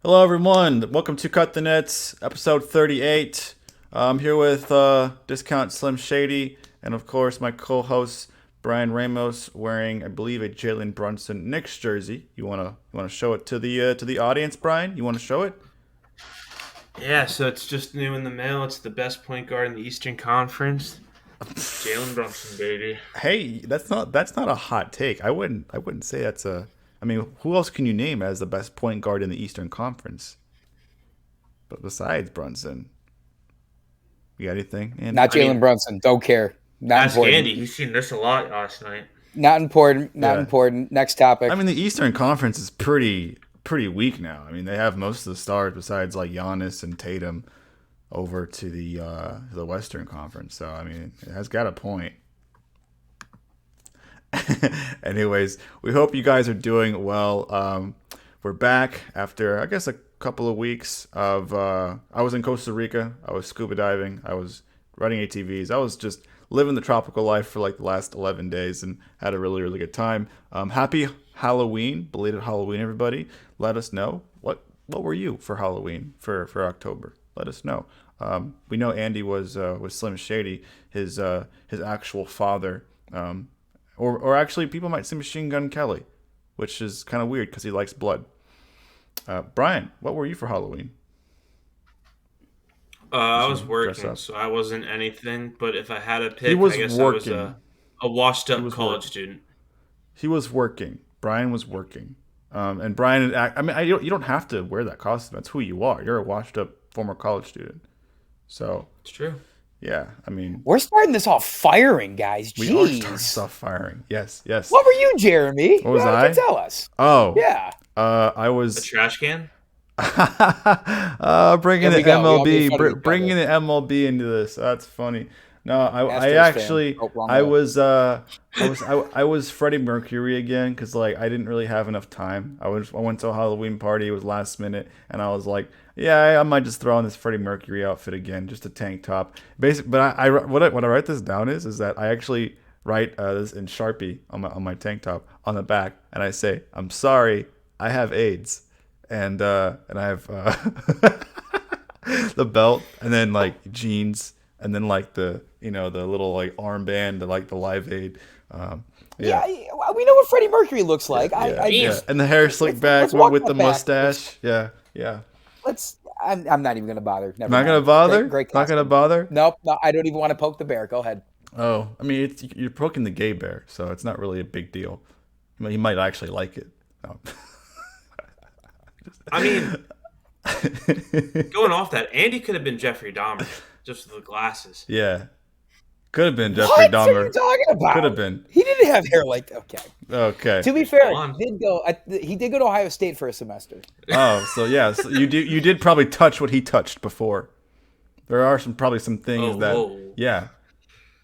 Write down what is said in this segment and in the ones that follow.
Hello, everyone. Welcome to Cut the Nets, episode 38. I'm here with Discount Slim Shady, and of course, my co-host Brian Ramos, wearing, I believe, a Jalen Brunson Knicks jersey. You wanna show it to the audience, Brian? You want to show it? Yeah, so it's just new in the mail. It's the best point guard in the Eastern Conference. Jalen Brunson, baby. Hey, that's not a hot take. I wouldn't say that's a. I mean, who else can you name as the best point guard in the Eastern Conference? But besides Brunson, you got anything? And Not I mean, Jalen Brunson. Don't care. Not ask important. Andy. He's seen this a lot last night. Not important. Not Yeah. important. Next topic. I mean, the Eastern Conference is pretty weak now. I mean, they have most of the stars besides like Giannis and Tatum over to the Western Conference. So I mean, it has got a point. Anyways, we hope you guys are doing well. We're back after I guess a couple of weeks of I was in Costa Rica. I was scuba diving. I was riding ATVs. I was just living the tropical life for like the last 11 days and had a really good time. Happy Halloween, belated Halloween, everybody. Let us know what were you for Halloween for October. Let us know. We know Andy was Slim Shady, his actual father. Or actually, people might say Machine Gun Kelly, which is kind of weird because he likes blood. Brian, what were you for Halloween? I Did was you dress working, up? so I wasn't anything. But if I had a He pick, was I guess I was working. a He washed-up was college working. student. He was working. Brian was working. And Brian, I mean, you don't have to wear that costume. That's who you are. You're a washed up former college student. So, It's true. yeah, I mean, We're starting this off firing, guys. we are starting Jeez. stuff firing. Yes, yes. What were you, Jeremy? What was Why I? don't you tell us? Oh, Yeah. I A was trash can. bringing There the we go. We all made MLB, fun of each bringing other. the MLB into this. That's funny. No, I Astros actually, fan. Oh, wrong I way. was, I was Freddie Mercury again because like I didn't really have enough time. I went to a Halloween party. It was last minute, and I was like, yeah, I might just throw on this Freddie Mercury outfit again, just a tank top. Basic, but what I write this down is that I actually write this in Sharpie on my tank top on the back, and I say, I'm sorry, I have AIDS, and I have the belt, and then like jeans, and then like the little like armband, like the Live Aid. Yeah. Yeah, We know what Freddie Mercury looks like. yeah, Jeez. yeah, and the hair slicked back let's walk with that the back. mustache. Yeah, yeah. I'm not even gonna bother. Never Not gonna mind. bother. Great Not gonna costume. bother. Nope. No, I don't even want to poke the bear. Go ahead. Oh, I mean, you're poking the gay bear, so it's not really a big deal. I mean, he might actually like it. No. I mean, going off that, Andy could have been Jeffrey Dahmer, just with the glasses. Yeah, could have been Jeffrey What are you Dahmer. talking about? Could have been. He didn't have hair like that. Okay. Okay. To be fair, Go on. he did go to Ohio State for a semester. Oh, so yeah, so you did probably touch what he touched before. There are probably some things Oh, that whoa. yeah.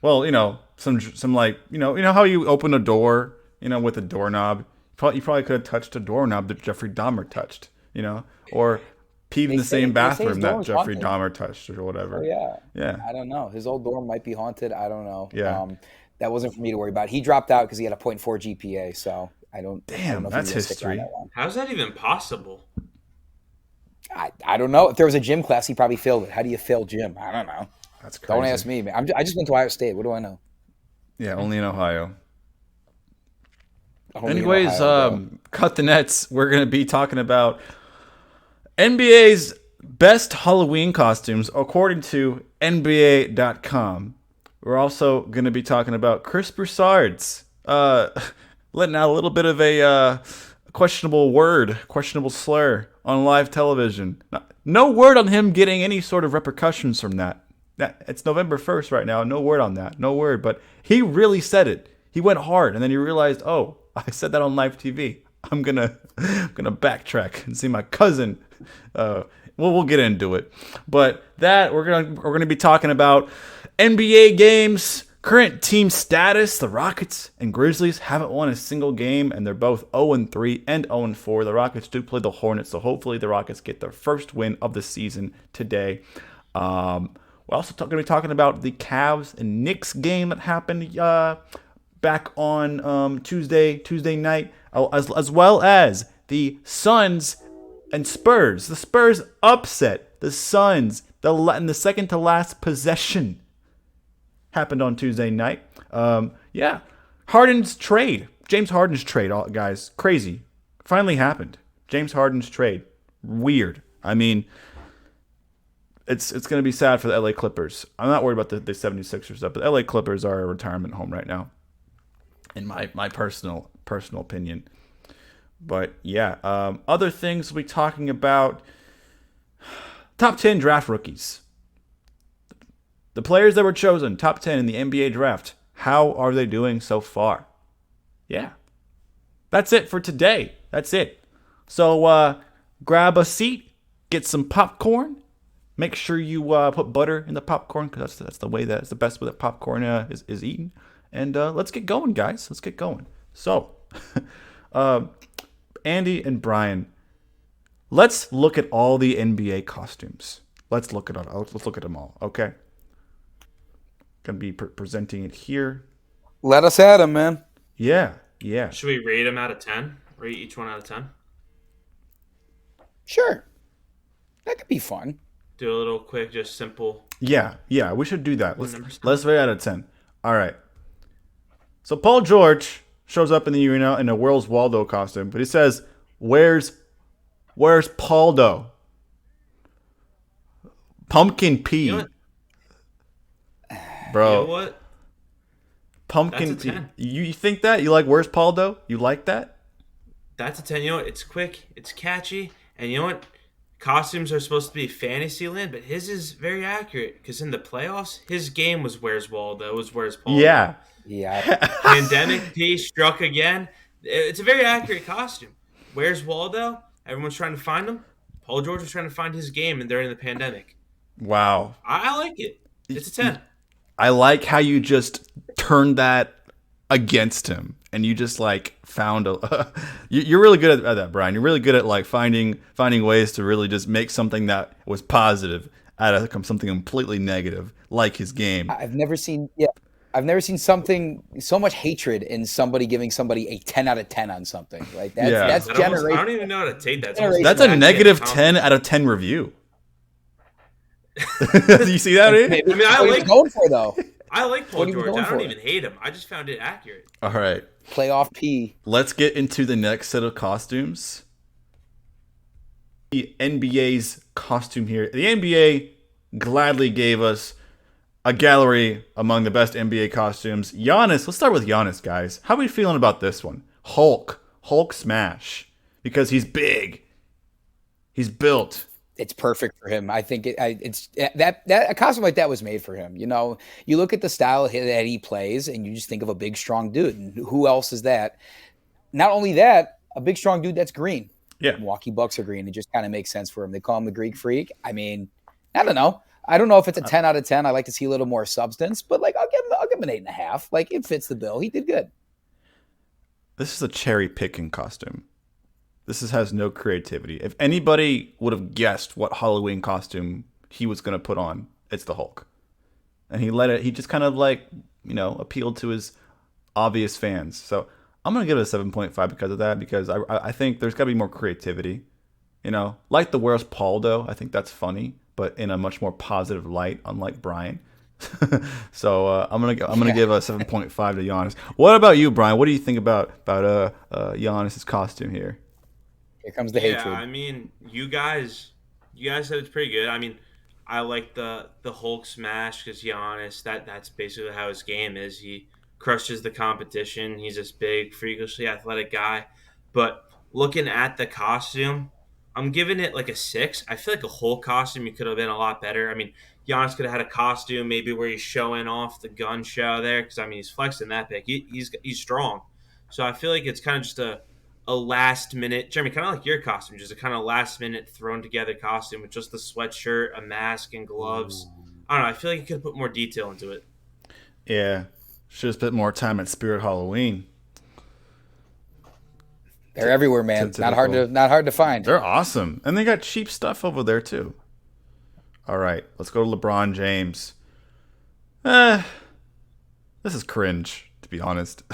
Well, some like you know how you open a door, with a doorknob. You probably could have touched a doorknob that Jeffrey Dahmer touched, or peed in They the same say his bathroom door that was Jeffrey haunted. Dahmer touched or whatever. Oh yeah. Yeah. I don't know. His old dorm might be haunted. I don't know. Yeah. That wasn't for me to worry about. He dropped out because he had a .4 GPA. So I don't Damn, know if that's he's gonna stick around history. that long. How's that even possible? I don't know. If there was a gym class, he probably failed it. How do you fail gym? I don't know. That's crazy. Don't ask me, man. I just went to Ohio State. What do I know? Yeah, only in Ohio. Only in Anyways, Ohio, bro. cut the nets. We're gonna be talking about NBA's best Halloween costumes according to NBA.com. We're also gonna be talking about Chris Broussard's letting out a little bit of a questionable slur on live television. No word on him getting any sort of repercussions from that. It's November 1st right now. No word on that. No word. But he really said it. He went hard, and then he realized, oh, I said that on live TV. I'm gonna backtrack and see my cousin. We'll get into it. But that we're gonna be talking about NBA games, current team status. The Rockets and Grizzlies haven't won a single game, and they're both 0-3 and 0-4. The Rockets do play the Hornets, so hopefully the Rockets get their first win of the season today. We're also going to be talking about the Cavs and Knicks game that happened back on Tuesday night, as well as the Suns And Spurs. The Spurs upset the Suns in the second to last possession. Happened on Tuesday night. Yeah. Harden's trade. James Harden's trade, guys. Crazy. Finally happened. James Harden's trade. Weird. I mean, it's going to be sad for the LA Clippers. I'm not worried about the 76ers stuff, but the LA Clippers are a retirement home right now, in my personal opinion. But yeah, other things we'll be talking about. Top 10 draft rookies. The players that were chosen, top 10 in the NBA draft. How are they doing so far? Yeah. That's it for today. That's it. So grab a seat, get some popcorn. Make sure you put butter in the popcorn because that's the best way that popcorn is eaten. And let's get going, guys. Let's get going. So, Andy and Brian, let's look at all the NBA costumes. Let's look at them all. Okay. Gonna be presenting it here. Let us at him, man. Yeah. Should we rate them out of 10? Rate each one out of 10? Sure. That could be fun. Do a little quick, just simple. Yeah. We should do that. Let's rate out of 10. All right. So Paul George shows up in the arena in a Where's Waldo costume, but he says, "Where's Pauldo?" Pumpkin pea. You know Bro. You know what? Pumpkin That's a pea. 10. You think that? You like Where's Pauldo? You like that? That's a 10. You know what? It's quick, it's catchy, and you know what? Costumes are supposed to be fantasy land, but his is very accurate because in the playoffs, his game was Where's Waldo? It was Where's Paul? Yeah. Pandemic P struck again. It's a very accurate costume. Where's Waldo? Everyone's trying to find him. Paul George was trying to find his game, and during the pandemic. Wow. I like it. It's a 10. I like how you just turned that against him, and you just like found you're really good at that, Brian. You're really good at like finding ways to really just make something that was positive out of something completely negative, like his game. I've never seen something so much hatred in somebody giving somebody a 10 out of 10 on something. Like that's I generation. don't even know how to take that. That's a negative 10 out of 10 review. You see that? I mean, what are you going for though? I like Paul What are you George. going I don't for? even hate him. I just found it accurate. All right. Playoff P. Let's get into the next set of costumes. The NBA's costume here. The NBA gladly gave us a gallery among the best NBA costumes. Giannis, let's start with Giannis, guys. How are we feeling about this one? Hulk smash. Because he's big. He's built. It's perfect for him. I think it's that a costume like that was made for him. You know, you look at the style that he plays, and you just think of a big, strong dude. And who else is that? Not only that, a big, strong dude that's green. Yeah. Milwaukee Bucks are green. It just kind of makes sense for him. They call him the Greek Freak. I mean, I don't know. I don't know if it's a 10 out of 10. I like to see a little more substance, but like I'll give him an 8.5. Like it fits the bill. He did good. This is a cherry picking costume. Has no creativity. If anybody would have guessed what Halloween costume he was going to put on, it's the Hulk. And he just kind of like, appealed to his obvious fans. So I'm going to give it a 7.5 because of that, because I think there's got to be more creativity. Like the Where's Pauldo, I think that's funny, but in a much more positive light, unlike Brian. So I'm gonna give a 7.5 to Giannis. What about you, Brian? What do you think about Giannis's costume here? Here comes the hatred. I mean, you guys said it's pretty good. I mean, I like the Hulk smash because Giannis, that's basically how his game is. He crushes the competition. He's this big, freakishly athletic guy. But looking at the costume, I'm giving it like a 6. I feel like a Hulk costume, he could have been a lot better. I mean, Giannis could have had a costume maybe where he's showing off the gun show there because, I mean, he's flexing that big. He's strong. So I feel like it's kind of just a last minute, Jeremy, kind of like your costume, just a kind of last minute thrown together costume with just the sweatshirt, a mask, and gloves. I don't know. I feel like you could have put more detail into it. Yeah. Should have spent more time at Spirit Halloween. They're everywhere, man. Not hard to find. They're awesome. And they got cheap stuff over there too. All right, let's go to LeBron James. This is cringe, to be honest.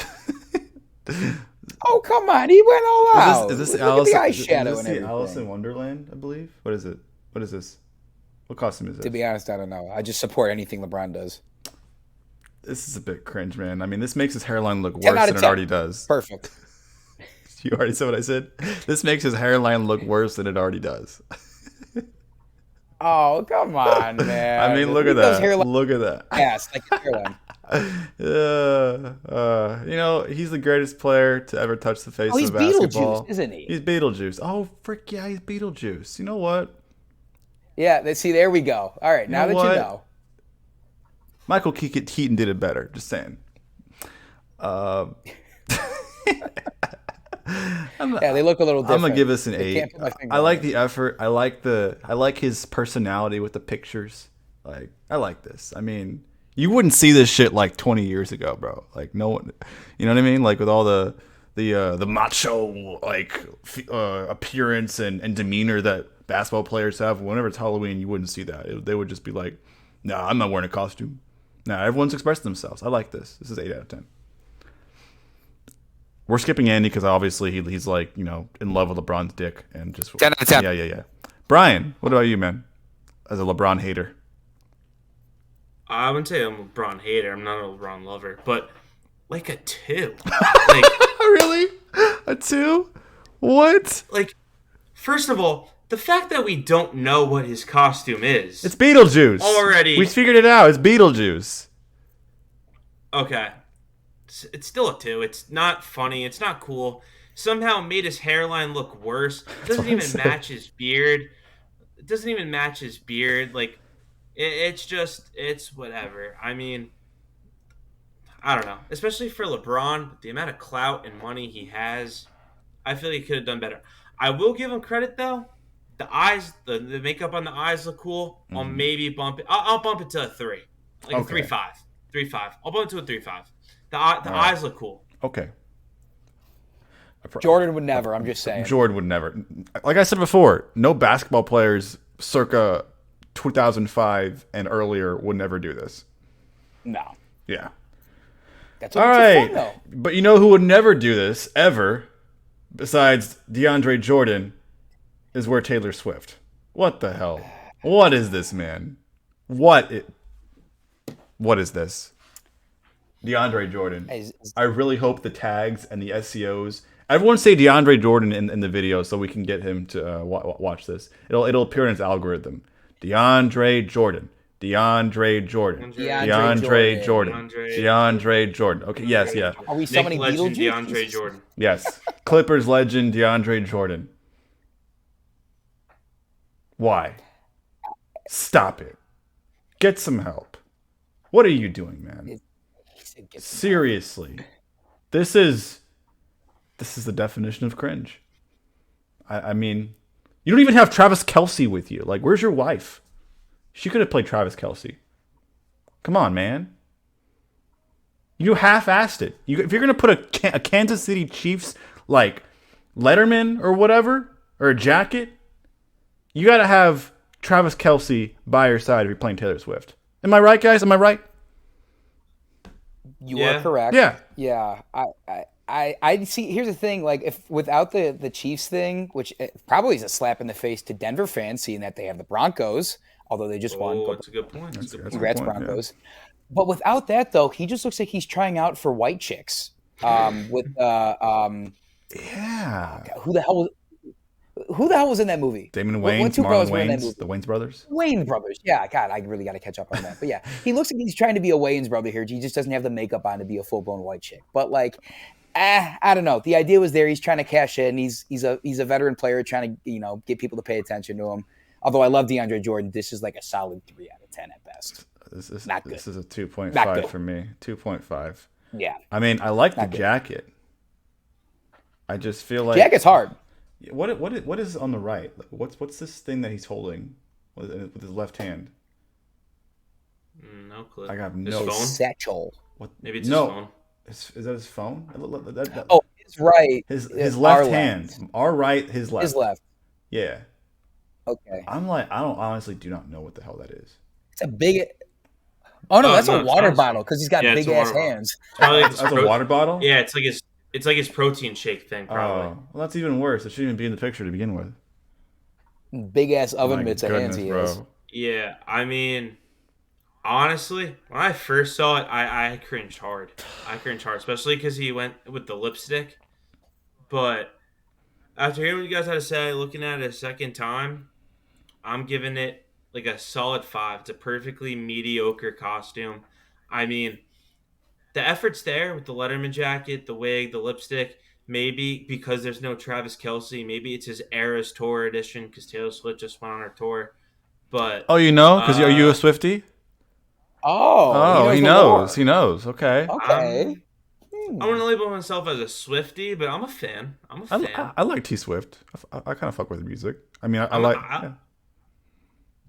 Oh, come on. He went all out. Is this Look Alice? at the Is eyeshadow this and the everything. Alice in Wonderland? I believe. What is it? What is this? What costume is To this? be honest, I don't know. I just support anything LeBron does. This is a bit cringe, man. I mean, this makes his hairline look 10 worse out than of it 10. already does. Perfect. You already said what I said. This makes his hairline look worse than it already does. Oh, come on, man. I mean, look at Those that. hairline Look at that. ass, like his hairline. You know, he's the greatest player to ever touch the face Oh, he's of basketball. Beetlejuice, isn't he? He's Beetlejuice. Oh, frick yeah, he's Beetlejuice. You know what? Yeah, see, there we go. All right, now know that what? you know. Michael Keaton did it better. Just saying. Yeah, they look a little different. I'm gonna give this an I 8. can't put my finger I on like it. the effort. I like his personality with the pictures. Like, I like this. I mean, you wouldn't see this shit like 20 years ago, bro. Like, no one, you know what I mean? Like, with all the macho appearance and demeanor that basketball players have. Whenever it's Halloween, you wouldn't see that. They would just be like, "Nah, I'm not wearing a costume." Nah, everyone's expressing themselves. I like this. This is 8 out of 10. We're skipping Andy because obviously he's like, you know, in love with LeBron's dick and just 10 out of 10. Yeah. Brian, what about you, man? As a LeBron hater. I wouldn't say I'm a LeBron hater. I'm not a LeBron lover, but like a 2. Like, Really? A 2? What? like, first of all, the fact that we don't know what his costume is. It's Beetlejuice. Already. We figured it out. It's Beetlejuice. Okay. It's still a 2. It's not funny. It's not cool. Somehow made his hairline look worse. It doesn't what I even said. match his beard. It doesn't even match his beard. Like, it's whatever. I mean, I don't know. Especially for LeBron, the amount of clout and money he has, I feel he could have done better. I will give him credit, though. The eyes, the makeup on the eyes look cool. I'll maybe bump it. I'll bump it to a 3. Like a Okay. 3.5. 3.5. I'll bump it to a 3.5. The eyes look cool. Okay. Jordan would never, I'm just saying. Jordan would never. Like I said before, no basketball players circa 2005 and earlier would never do this. No. Yeah. That's All what makes it right. fun, though. But you know who would never do this, ever, besides DeAndre Jordan, is where Taylor Swift. What the hell? What is this, man? What is this? DeAndre Jordan. I really hope the tags and the SEOs. Everyone say DeAndre Jordan in the video so we can get him to watch this. It'll appear in his algorithm. DeAndre Jordan. DeAndre Jordan. DeAndre Jordan. DeAndre Jordan. Okay, yes, yeah. Are we Nick summoning legend Beetlejuice? DeAndre Jordan. Yes. Clippers legend DeAndre Jordan. Why? Stop it. Get some help. What are you doing, man? Seriously. This is the definition of cringe. I mean, you don't even have Travis Kelce with you. Like, where's your wife? She could have played Travis Kelce. Come on, man. You half-assed it. If you're going to put a Kansas City Chiefs, like, Letterman or whatever, or a jacket, you got to have Travis Kelce by your side if you're playing Taylor Swift. Am I right, guys? Am I right? You Yeah. are correct. Yeah. Yeah. I see. Here's the thing. Like, if without the Chiefs thing, which probably is a slap in the face to Denver fans, seeing that they have the Broncos, although they just won. Oh, that's a good point. That's a good point. Congrats, point, yeah. Broncos. But without that, though, he just looks like he's trying out for white chicks. With Yeah. who the hell was in that movie? Damon What Wayans, two brothers Marlon were in that Wayans, movie? the Wayans brothers. Wayne brothers. Yeah, God, I really got to catch up on that. But yeah, he looks like he's trying to be a Wayne's brother here. He just doesn't have the makeup on to be a full blown white chick. But like, I don't know. The idea was there. He's trying to cash in. He's a veteran player trying to get people to pay attention to him. Although I love DeAndre Jordan, this is like a solid 3 out of 10 at best. Not good. This is a Not 2.5 good. for me. 2.5. Yeah, I mean, I like the Not good. jacket. I just feel like Jacket's hard. What is on the right? What's this thing that he's holding with his left hand? No clue. I got His no- phone? Satchel. What? Maybe it's no. his phone. Is that his phone? Oh, his right. his our left left. hand. Our right, his left. His left. Yeah. Okay. I honestly do not know what the hell that is. It's a big. Oh no, Oh, that's no, a it's water not. bottle because he's got Yeah, it's big a ass water bottle. hands. Probably like That's a water bottle? Yeah, it's It's like his protein shake thing, probably. Oh, well, that's even worse. It shouldn't even be in the picture to begin with. Big ass oven My mitts of hands goodness, he bro. is. Yeah, I mean, honestly, when I first saw it, I cringed hard. I cringed hard, especially because he went with the lipstick. But after hearing what you guys had to say, looking at it a second time, I'm giving it like a solid 5. It's a perfectly mediocre costume. I mean, the effort's there with the Letterman jacket, the wig, the lipstick. Maybe because there's no Travis Kelsey, maybe it's his Eras Tour edition because Taylor Swift just went on her tour. But Oh, you know? Because are you a uh, Swiftie? Oh, Oh, he the knows. lore. He knows. Okay. Okay. I wouldn't label myself as a Swifty, but I'm a fan. I'm a fan. I like T Swift. I kind of fuck with the music. I mean, I I'm, like. I, Yeah.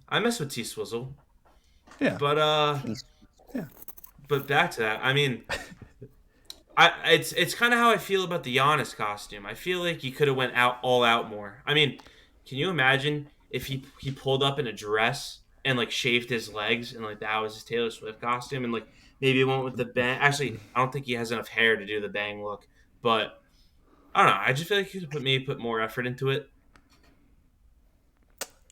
I mess with T Swizzle, Yeah. but Yeah. but back to that. I mean, it's kind of how I feel about the Giannis costume. I feel like he could have went out all out more. I mean, can you imagine if he pulled up in a dress and like shaved his legs and like that was his Taylor Swift costume and like maybe went with the bang. Actually, I don't think he has enough hair to do the bang look, but I don't know. I just feel like he could maybe put more effort into it.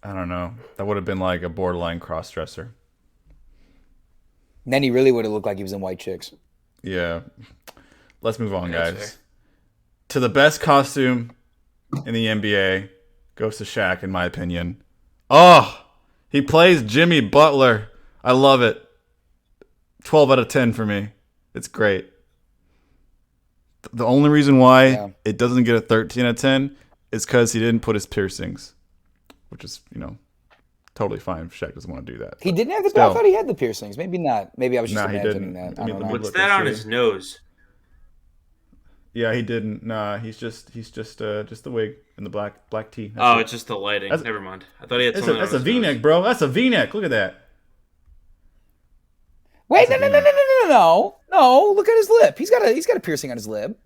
I don't know. That would have been like a borderline cross dresser. Then he really would have looked like he was in White Chicks. Yeah. Let's move on, That's guys. fair. To the best costume in the NBA goes to Shaq, in my opinion. Oh, he plays Jimmy Butler. I love it. 12 out of 10 for me. It's great. The only reason why it doesn't get a 13 out of 10 is because he didn't put his piercings, which is, totally fine if Shaq doesn't want to do that. He didn't have the. Still. I thought he had the piercings. Maybe not. Maybe I was just Nah, he imagining didn't. that. I I mean, don't let know. me What's look that and on see. his nose? Yeah, he didn't. Nah, he's just the wig and the black tee. That's Oh, it. it's just the lighting. That's- Never mind. I thought he had That's something a on his V-neck, nose. bro. That's a V-neck. Look at that. Wait, That's no, a no, no, no, V-neck. no, no, no, no! Look at his lip. He's got a piercing on his lip.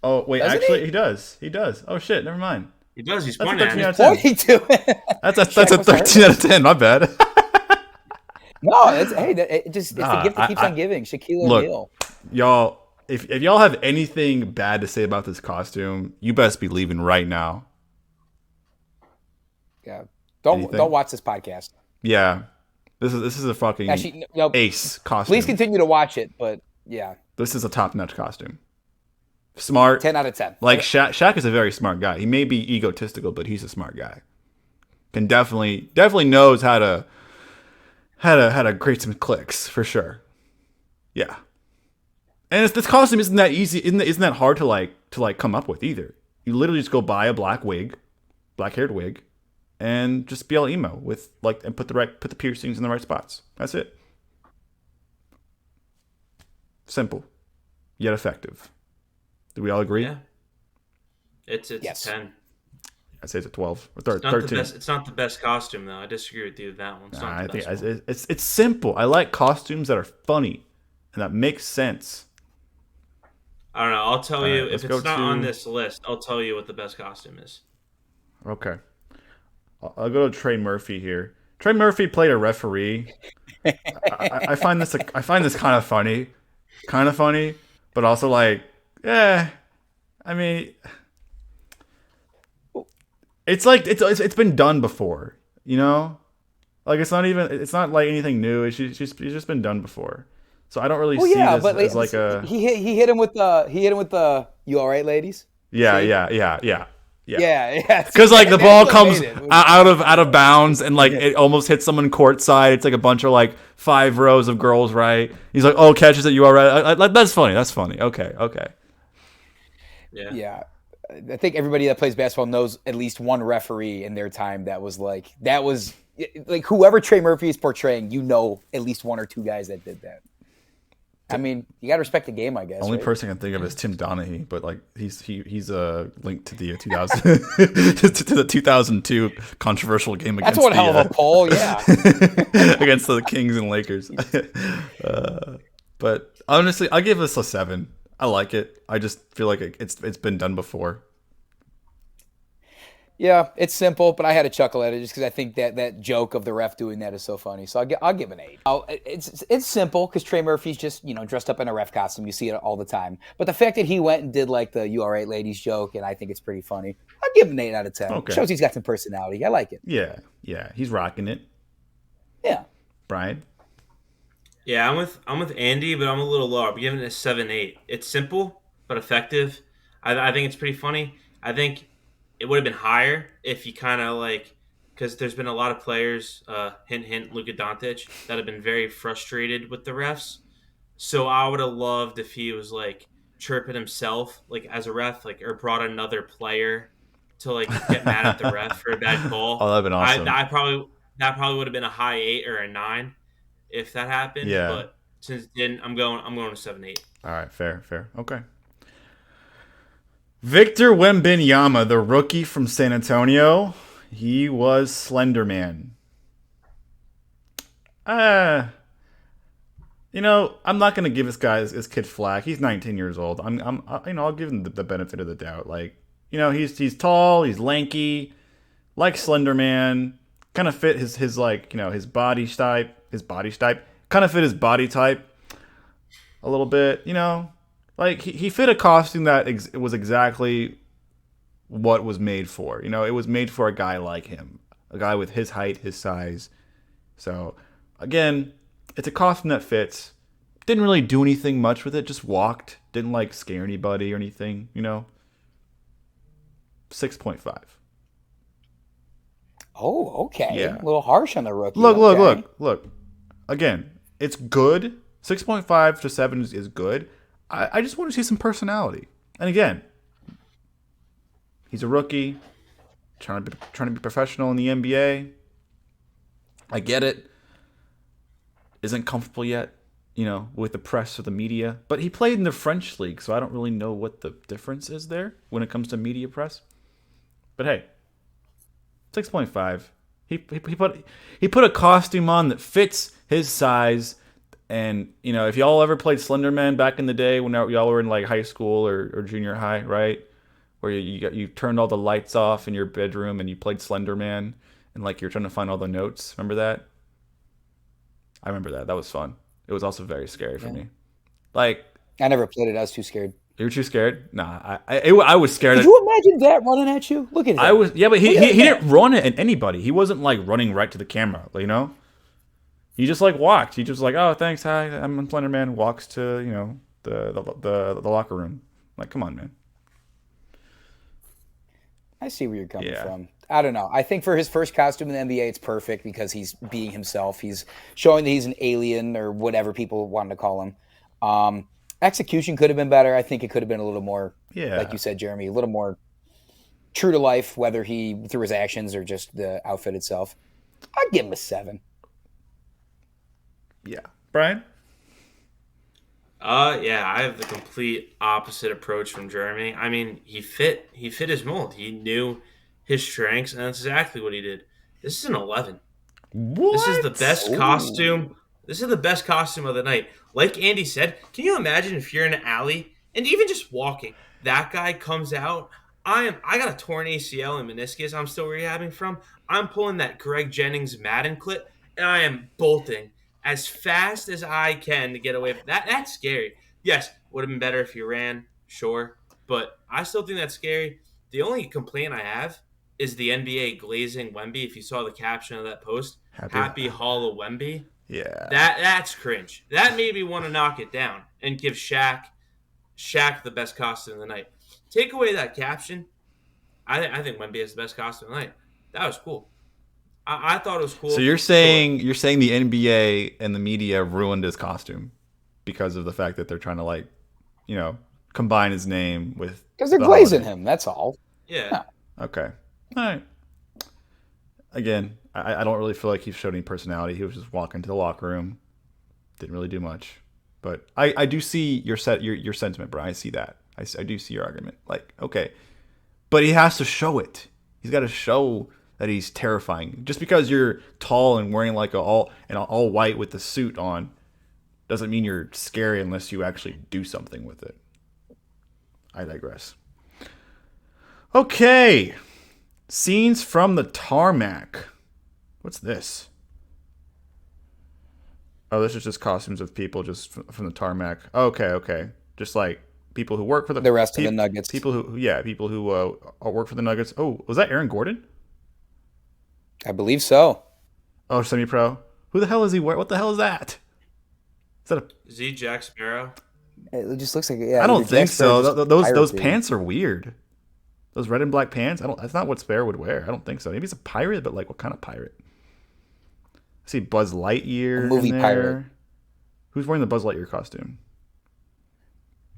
Oh wait, Doesn't actually, he? he does. He does. Oh shit, never mind. He does. He's That's a pointing at 13 it. out of 10. Pointing to it. That's a Shaq was hurt. 13 out of 10. My bad. No, it's it's the Nah, gift that keeps I- on giving. Shaquille Look. O'Neal. Y'all, if y'all have anything bad to say about this costume, you best be leaving right now. Yeah. Anything? Don't watch this podcast. Yeah, this is a fucking Actually, no. ace costume. Please continue to watch it, but yeah, This is a top-notch costume. Smart. 10 out of 10. Like Shaq is a very smart guy. He may be egotistical, but he's a smart guy. Can definitely knows how to create some clicks for sure. Yeah, and this costume isn't that easy. Isn't that hard to come up with either. You literally just go buy a black haired wig, and just be all emo with and put the piercings in the right spots. That's it. Simple, yet effective. Do we all agree? Yeah. It's Yes. a 10. I'd say it's a 12 or It's not 13. the best. It's not the best costume though. I disagree with you with that one. It's not I the think best one. it's simple. I like costumes that are funny and that make sense. I don't know. I'll tell you right, if let's go it's not on to- this list. I'll tell you what the best costume is. Okay, I'll go to Trey Murphy here. Trey Murphy played a referee. I find this kind of funny, but also I mean, it's like it's been done before, Like it's not like anything new. It's just been done before. So I don't really Well, see yeah, this but as like a he hit him with the you all right, ladies? yeah. Yeah. Because like the That's ball what comes made it. out of bounds and it almost hits someone courtside. It's like a bunch of 5 rows of girls, right? He's like, oh, catches it, you all right? That's funny. That's funny. Okay. Yeah. Yeah. I think everybody that plays basketball knows at least one referee in their time that was whoever Trey Murphy is portraying, at least one or two guys that did that. I mean, you got to respect the game, I guess. Only right? person I can think of is Tim Donaghy, but he's linked to the 2000 to the 2002 controversial game against That's one hell of a poll, yeah. against the Kings and Lakers. But honestly, I'll give this a 7. I like it. I just feel like it's been done before. Yeah, it's simple, but I had a chuckle at it just because I think that joke of the ref doing that is so funny. So I'll give an 8. Oh, it's simple because Trey Murphy's just dressed up in a ref costume. You see it all the time. But the fact that he went and did like the "You all right, ladies" joke, and I think it's pretty funny. I'll give him an 8 out of 10. Okay. Shows he's got some personality. I like it. Yeah, he's rocking it. Yeah. Brian? Yeah, I'm with Andy, but I'm a little lower. I'm giving it a 7-8. It's simple but effective. I think it's pretty funny. I think it would have been higher if you kind of because there's been a lot of players, hint hint, Luka Doncic, that have been very frustrated with the refs. So I would have loved if he was chirping himself as a ref, or brought another player to get mad at the ref for a bad call. Oh, that'd been awesome. That probably would have been a high 8 or a 9 if that happened. Yeah. But since it didn't, I'm going to 7-8. All right, fair. Okay. Victor Wembanyama, the rookie from San Antonio, he was Slender Man. I'm not gonna give this guy his kid flack. He's 19 years old. I'll give him the benefit of the doubt. He's tall, he's lanky, like Slender Man. Kind of fit his body type. Kind of fit his body type a little bit. He fit a costume that was exactly what was made for. It was made for a guy like him, a guy with his height, his size. So, again, it's a costume that fits. Didn't really do anything much with it. Just walked. Didn't scare anybody or anything. 6.5. Oh, okay. Yeah. A little harsh on the rookie. Look. Again, it's good. 6.5 to 7 is good. I just want to see some personality. And again, he's a rookie, trying to be professional in the NBA. I get it. Isn't comfortable yet, with the press or the media. But he played in the French league, so I don't really know what the difference is there when it comes to media press. But hey, 6.5. He put a costume on that fits his size. And, if y'all ever played Slender Man back in the day when y'all were in high school or junior high, right? Where you turned all the lights off in your bedroom and you played Slender Man and you're trying to find all the notes. Remember that? I remember that. That was fun. It was also very scary for me. I never played it. I was too scared. You were too scared? Nah, I was scared. Could you imagine that running at you? Look at it. But he didn't run it at anybody. He wasn't running right to the camera, He just walked. He just oh, thanks, hi, I'm Slender Man. Walks to the locker room. Come on, man. I see where you're coming from. I don't know. I think for his first costume in the NBA, it's perfect because he's being himself. He's showing that he's an alien or whatever people wanted to call him. Execution could have been better. I think it could have been a little more, like you said, Jeremy, a little more true to life, whether through his actions or just the outfit itself. I'd give him a 7. Yeah. Brian? Yeah, I have the complete opposite approach from Jeremy. I mean, he fit his mold. He knew his strengths, and that's exactly what he did. This is an 11. What? This is the best costume. This is the best costume of the night. Like Andy said, can you imagine if you're in an alley and even just walking, that guy comes out? I got a torn ACL and meniscus I'm still rehabbing from. I'm pulling that Greg Jennings Madden clip, and I am bolting as fast as I can to get away from that. That's scary. Yes, would have been better if you ran, sure. But I still think that's scary. The only complaint I have is the NBA glazing Wemby. If you saw the caption of that post, Happy Hall of Wemby. Yeah. That's cringe. That made me want to knock it down and give Shaq the best costume of the night. Take away that caption. I think Wemby has the best costume of the night. That was cool. I thought it was cool. So you're saying the NBA and the media ruined his costume because of the fact that they're trying to combine his name with because they're glazing him. That's all. Yeah. Okay. All right. Again, I don't really feel like he showed any personality. He was just walking to the locker room. Didn't really do much. But I do see your sentiment, Brian. I see that. I do see your argument. Okay. But he has to show it. He's got to show that he's terrifying. Just because you're tall and wearing all white with the suit on doesn't mean you're scary unless you actually do something with it. I digress. Okay. Scenes from the tarmac. What's this? Oh, this is just costumes of people just from the tarmac. Okay. Just like people who work for The rest of the Nuggets. People who work for the Nuggets. Oh, was that Aaron Gordon? I believe so. Oh, semi-pro. Who the hell is he? What the hell is that? Is that a? Is he Jack Sparrow? It just looks like I don't think so. Those piracy. pants are weird. Those red and black pants. That's not what Sparrow would wear. I don't think so. Maybe he's a pirate, but like what kind of pirate? I see Buzz Lightyear. A movie in there. pirate. Who's wearing the Buzz Lightyear costume?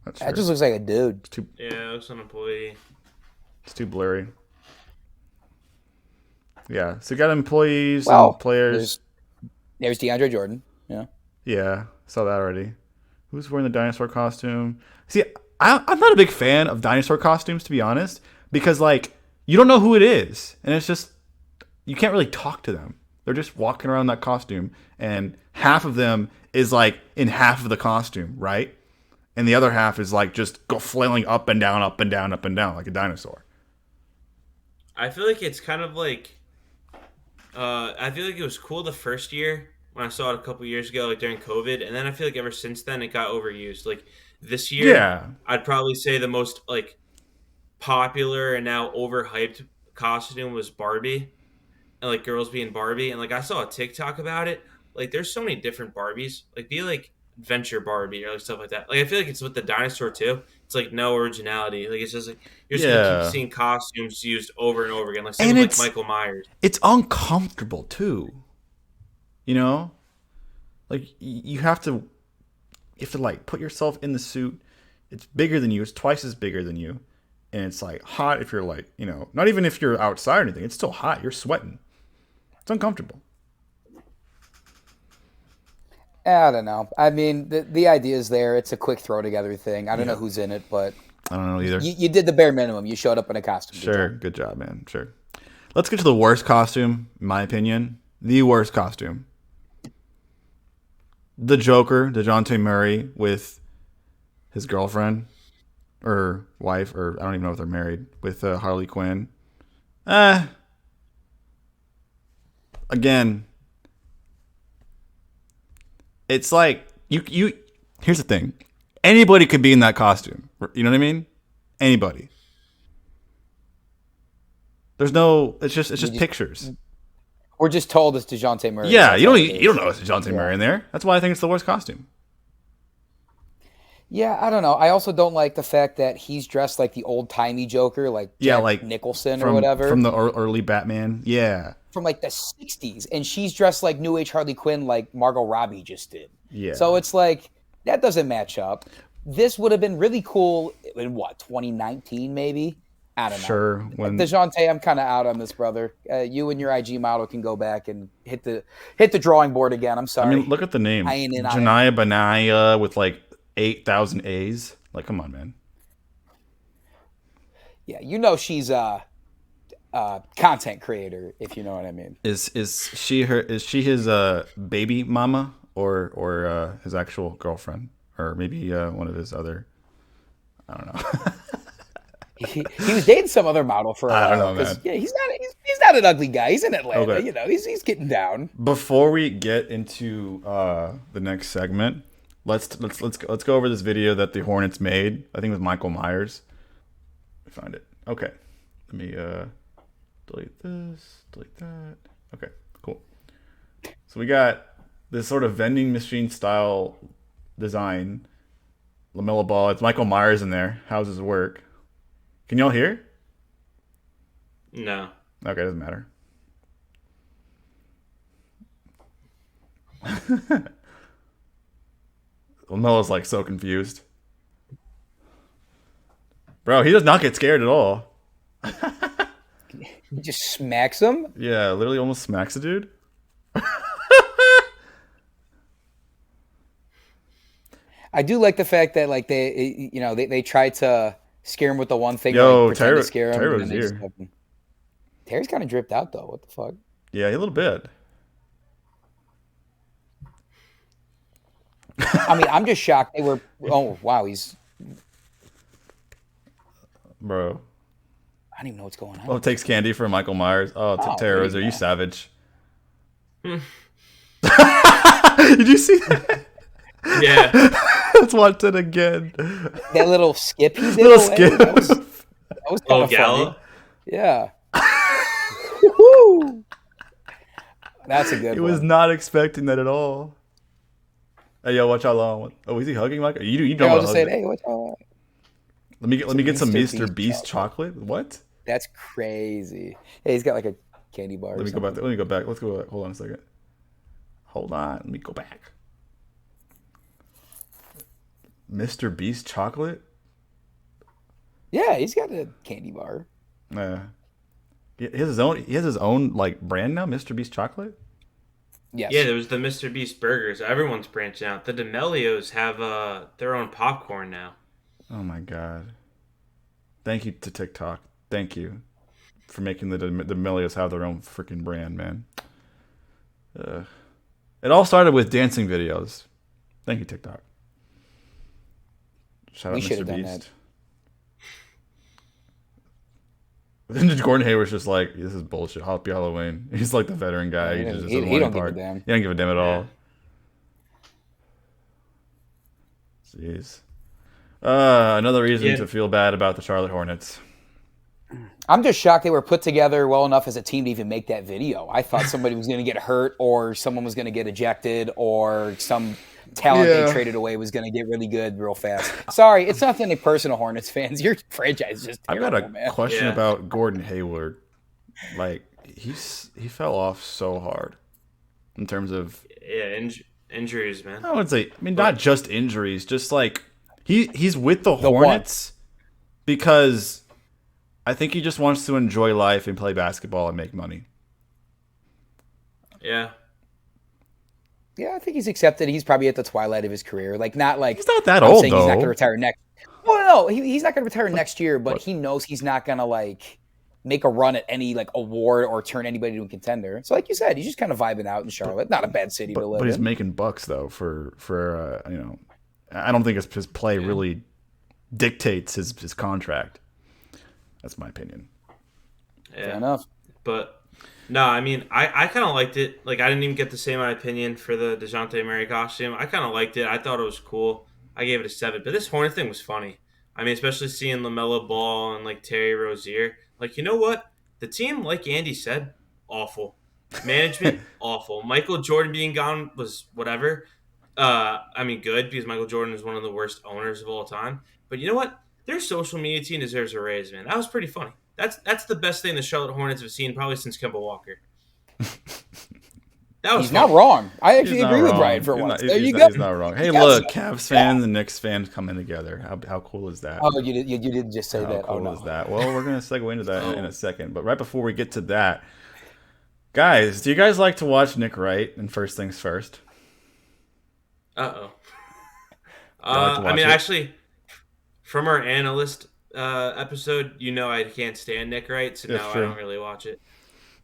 That's That just looks like a dude. Yeah, it looks an employee. It's too blurry. Yeah, so you got employees Well, and players. There's DeAndre Jordan. Yeah. Yeah, saw that already. Who's wearing the dinosaur costume? See, I'm not a big fan of dinosaur costumes, to be honest, because like you don't know who it is, and it's just you can't really talk to them. They're just walking around in that costume, and half of them is like in half of the costume, right? And the other half is like just go flailing up and down, up and down, up and down like a dinosaur. I feel like it's kind of like. I feel like it was cool the first year when I saw it a couple years ago, like during COVID, and then I feel like ever since then it got overused. Like this year, Yeah. I'd probably say the most like popular and now overhyped costume was Barbie, and like girls being Barbie, and like I saw a TikTok about it. Like there's so many different Barbies. Like be like Adventure Barbie or like stuff like that. Like I feel like it's with the dinosaur too. It's like no originality. Like it's just like you're just gonna keep seeing costumes used over and over again. Like same with like Michael Myers. It's uncomfortable too. You know? Like you have to like put yourself in the suit. It's bigger than you. It's twice as bigger than you. And it's like hot if you're like, you know, not even if you're outside or anything. It's still hot. You're sweating. It's uncomfortable. I don't know. I mean, the idea is there. It's a quick throw together thing. I don't know who's in it, but I don't know either. you did the bare minimum. You showed up in a costume. Sure. Good job, man. Sure. Let's get to the worst costume, in my opinion. The worst costume. The Joker, DeJounte Murray, with his girlfriend or wife, or I don't even know if they're married, with Harley Quinn. Again, it's like you. Here's the thing: anybody could be in that costume. You know what I mean? Anybody. There's no. It's just pictures. We're just told it's DeJounte Murray. Yeah, you don't know it's DeJounte Murray in there. That's why I think it's the worst costume. Yeah, I don't know. I also don't like the fact that he's dressed like the old timey Joker, like Jack like Nicholson or whatever from the early Batman. Yeah, from like the '60s, and she's dressed like New Age Harley Quinn, like Margot Robbie just did. Yeah. So it's like that doesn't match up. This would have been really cool in 2019 maybe. I don't know. Sure. When DeJounte, I'm kind of out on this, brother. You and your IG model can go back and hit the drawing board again. I'm sorry. I mean, look at the name, I ain't in on Janaya Banaya with like 8,000 A's. Like, come on, man. Yeah, you know she's a content creator, if you know what I mean. Is she his baby mama or his actual girlfriend, or maybe one of his other? I don't know. He was dating some other model for a while. I don't know, man. Yeah, he's not an ugly guy. He's in Atlanta. Okay. You know, he's getting down. Before we get into the next segment, let's go over this video that the Hornets made. I think with Michael Myers. Let me find it. Okay, let me delete this, delete that. Okay, cool. So we got this sort of vending machine style design. LaMelo Ball. It's Michael Myers in there. How does this work? Can y'all hear? No. Okay, doesn't matter. LaMelo's like so confused. Bro, he does not get scared at all. He just smacks him. Yeah, literally almost smacks a dude. I do like the fact that like they try to scare him with the one thing. Yo, like, pretend to scare him. Terry was and then here. Terry's kind of dripped out though. What the fuck? Yeah, a little bit. I mean, I'm just shocked they were. Oh wow, he's Bro. don't even know what's going on. Oh, takes candy from Michael Myers. Oh, Tara, are you savage? Did you see that? Yeah. Let's watch it again. That little skip he did. Little skip. That was kind Oh, of Gallo. funny. Yeah. Woo-hoo. That's a good He one. was not expecting that at all. Hey, yo, watch how long. Oh, is he hugging Michael? You don't Yeah, I want was to just hug. saying, hey, what's going on? Let me get some Mr. Mr. Beast chocolate. What? That's crazy. Hey, he's got like a candy bar. Let me go back. Let me go back. Let's go back. Hold on a second. Hold on. Let me go back. Mr. Beast chocolate? Yeah, he's got a candy bar. He has his own like brand now, Mr. Beast chocolate? Yes. Yeah, there was the Mr. Beast burgers. Everyone's branching out. The D'Amelios have their own popcorn now. Oh my god. Thank you to TikTok. Thank you for making the D'Amelios have their own freaking brand, man. It all started with dancing videos. Thank you, TikTok. Shout We out should Mr. have done Beast. Then Gordon Hayward's just like, this is bullshit. Happy Halloween. He's like the veteran guy. Yeah, He just he doesn't don't want give a part. damn. He don't give a damn at all. Yeah. Jeez. Another reason Yeah. to feel bad about the Charlotte Hornets. I'm just shocked they were put together well enough as a team to even make that video. I thought somebody was going to get hurt or someone was going to get ejected or some talent Yeah. they traded away was going to get really good real fast. Sorry, it's nothing personal, Hornets fans. Your franchise is just I've terrible, got a man. question Yeah. about Gordon Hayward. Like he fell off so hard in terms of Yeah, injuries, man. I would say I mean not just injuries, just like he's with the Hornets because I think he just wants to enjoy life and play basketball and make money. Yeah. Yeah, I think he's accepted. He's probably at the twilight of his career. Like, not like He's not that I'm old saying he's not going to though. retire next. Well, no, he's not going to retire next year. But he knows he's not going to like make a run at any like award or turn anybody to a contender. So, like you said, he's just kind of vibing out in Charlotte. Not a bad city to live But he's in. making bucks though for you know. I don't think his play really dictates his contract. That's my opinion. Yeah. Fair enough. But no, I mean, I kind of liked it. Like, I didn't even get to say my opinion for the DeJounte Murray costume. I kind of liked it. I thought it was cool. I gave it a 7. But this Hornet thing was funny. I mean, especially seeing LaMelo Ball and, like, Terry Rozier. Like, you know what? The team, like Andy said, awful. Management, awful. Michael Jordan being gone was whatever. I mean, good, because Michael Jordan is one of the worst owners of all time. But you know what? Their social media team deserves a raise, man. That was pretty funny. That's the best thing the Charlotte Hornets have seen probably since Kemba Walker. That was He's not fun. wrong. I He's actually not agree with wrong. Brian for He's once. not- There he's you not- go. He's not wrong. Hey, Yes. look, Cavs fans and Knicks fans coming together. How cool is that? Oh, you didn't just say How that. cool Oh, no. is that? Well, we're gonna segue into that in a second. But right before we get to that, guys, do you guys like to watch Nick Wright and First Things First? Uh-oh. like to I watch mean, it? actually, from our analyst episode, you know I can't stand Nick Wright, so That's no, true. I don't really watch it.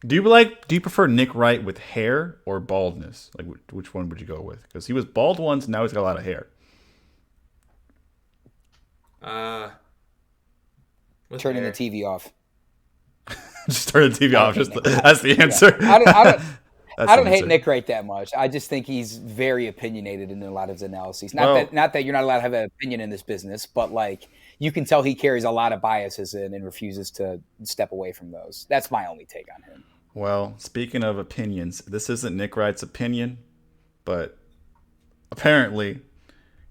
Do you prefer Nick Wright with hair or baldness? Like which one would you go with? Because he was bald once, now he's got a lot of hair. With Turning hair. the TV off. Just turn the TV off. hate Just Nick that's the answer. I don't That's I don't the hate answer. Nick Wright that much. I just think he's very opinionated in a lot of his analyses. Well- Not that you're not allowed to have an opinion in this business, but like you can tell he carries a lot of biases in and refuses to step away from those. That's my only take on him. Well, speaking of opinions, this isn't Nick Wright's opinion, but apparently,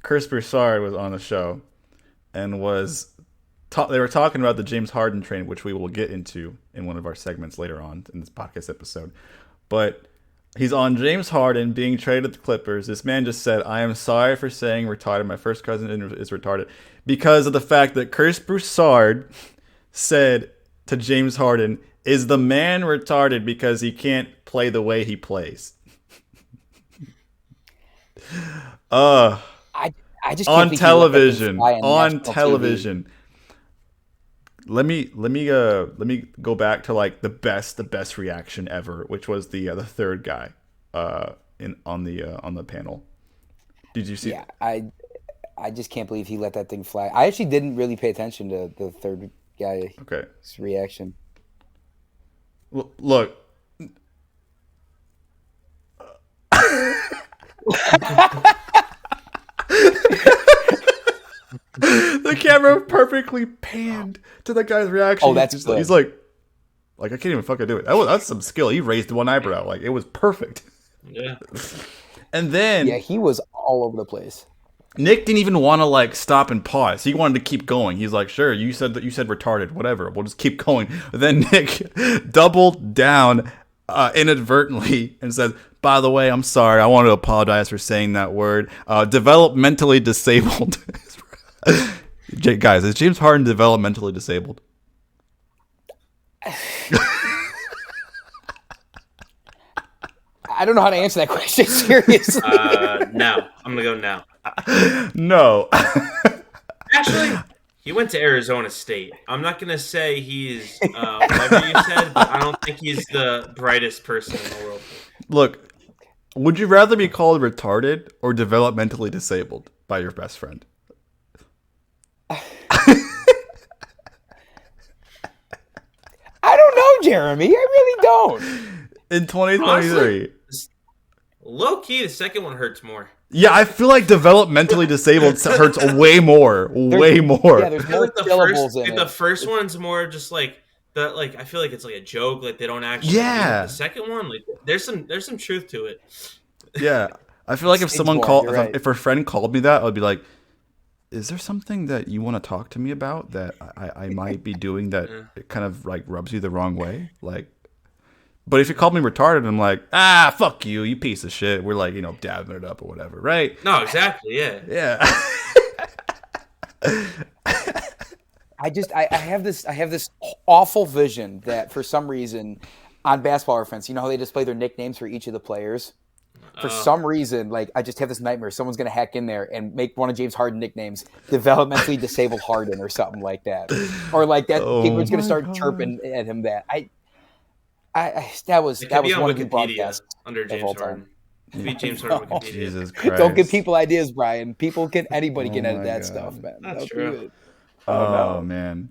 Chris Broussard was on the show and they were talking about the James Harden trade, which we will get into in one of our segments later on in this podcast episode. But he's on James Harden being traded to the Clippers. This man just said, "I am sorry for saying retarded. My first cousin is retarded," because of the fact that Chris Broussard said to James Harden, "Is the man retarded because he can't play the way he plays?" I just can't On think he let that thing television. fly On national television. Let me go back to like the best reaction ever, which was the third guy on the panel. Did you see? TV. Yeah, I just can't believe he let that thing fly. I actually didn't really pay attention to the third guy's Okay. reaction. Look. The camera perfectly panned to the guy's reaction. Oh, that's good. He's like I can't even fucking do it. That's some skill. He raised one eyebrow. Like, it was perfect. Yeah. And then Yeah, he was all over the place. Nick didn't even want to like stop and pause. He wanted to keep going. He's like, "Sure, you said retarded, whatever. We'll just keep going." But then Nick doubled down inadvertently and said, "By the way, I'm sorry. I want to apologize for saying that word. Developmentally disabled." Guys, is James Harden developmentally disabled? I don't know how to answer that question seriously. No. I'm going to go no. No. Actually, he went to Arizona State. I'm not going to say he's whatever you said, but I don't think he's the brightest person in the world. Look, would you rather be called retarded or developmentally disabled by your best friend? I don't know, Jeremy. I really don't. In 2023. Low key, the second one hurts more. Yeah, I feel like developmentally disabled hurts way more. Way more. Yeah, there's more syllables in it. The first one's more just like I feel like it's like a joke, like they don't actually. Yeah. The second one, like there's some truth to it. Yeah, I feel like if someone if a friend called me that, I'd be like, "Is there something that you want to talk to me about that I might be doing that it kind of like rubs you the wrong way?" Like, but if you called me retarded, I'm like, fuck you, you piece of shit. We're like, dabbing it up or whatever, right? No, exactly, yeah. Yeah. I have this awful vision that for some reason on Basketball Reference, you know how they display their nicknames for each of the players? For some reason, like I just have this nightmare. Someone's gonna hack in there and make one of James Harden nicknames developmentally disabled Harden or something like that, or like that. People are gonna start chirping at him. That that was one of the broadcasts under James Harden. Be James Harden Wikipedia. Jesus Christ! Don't give people ideas, Brian. Anybody can edit that stuff, man. That's true. Oh man,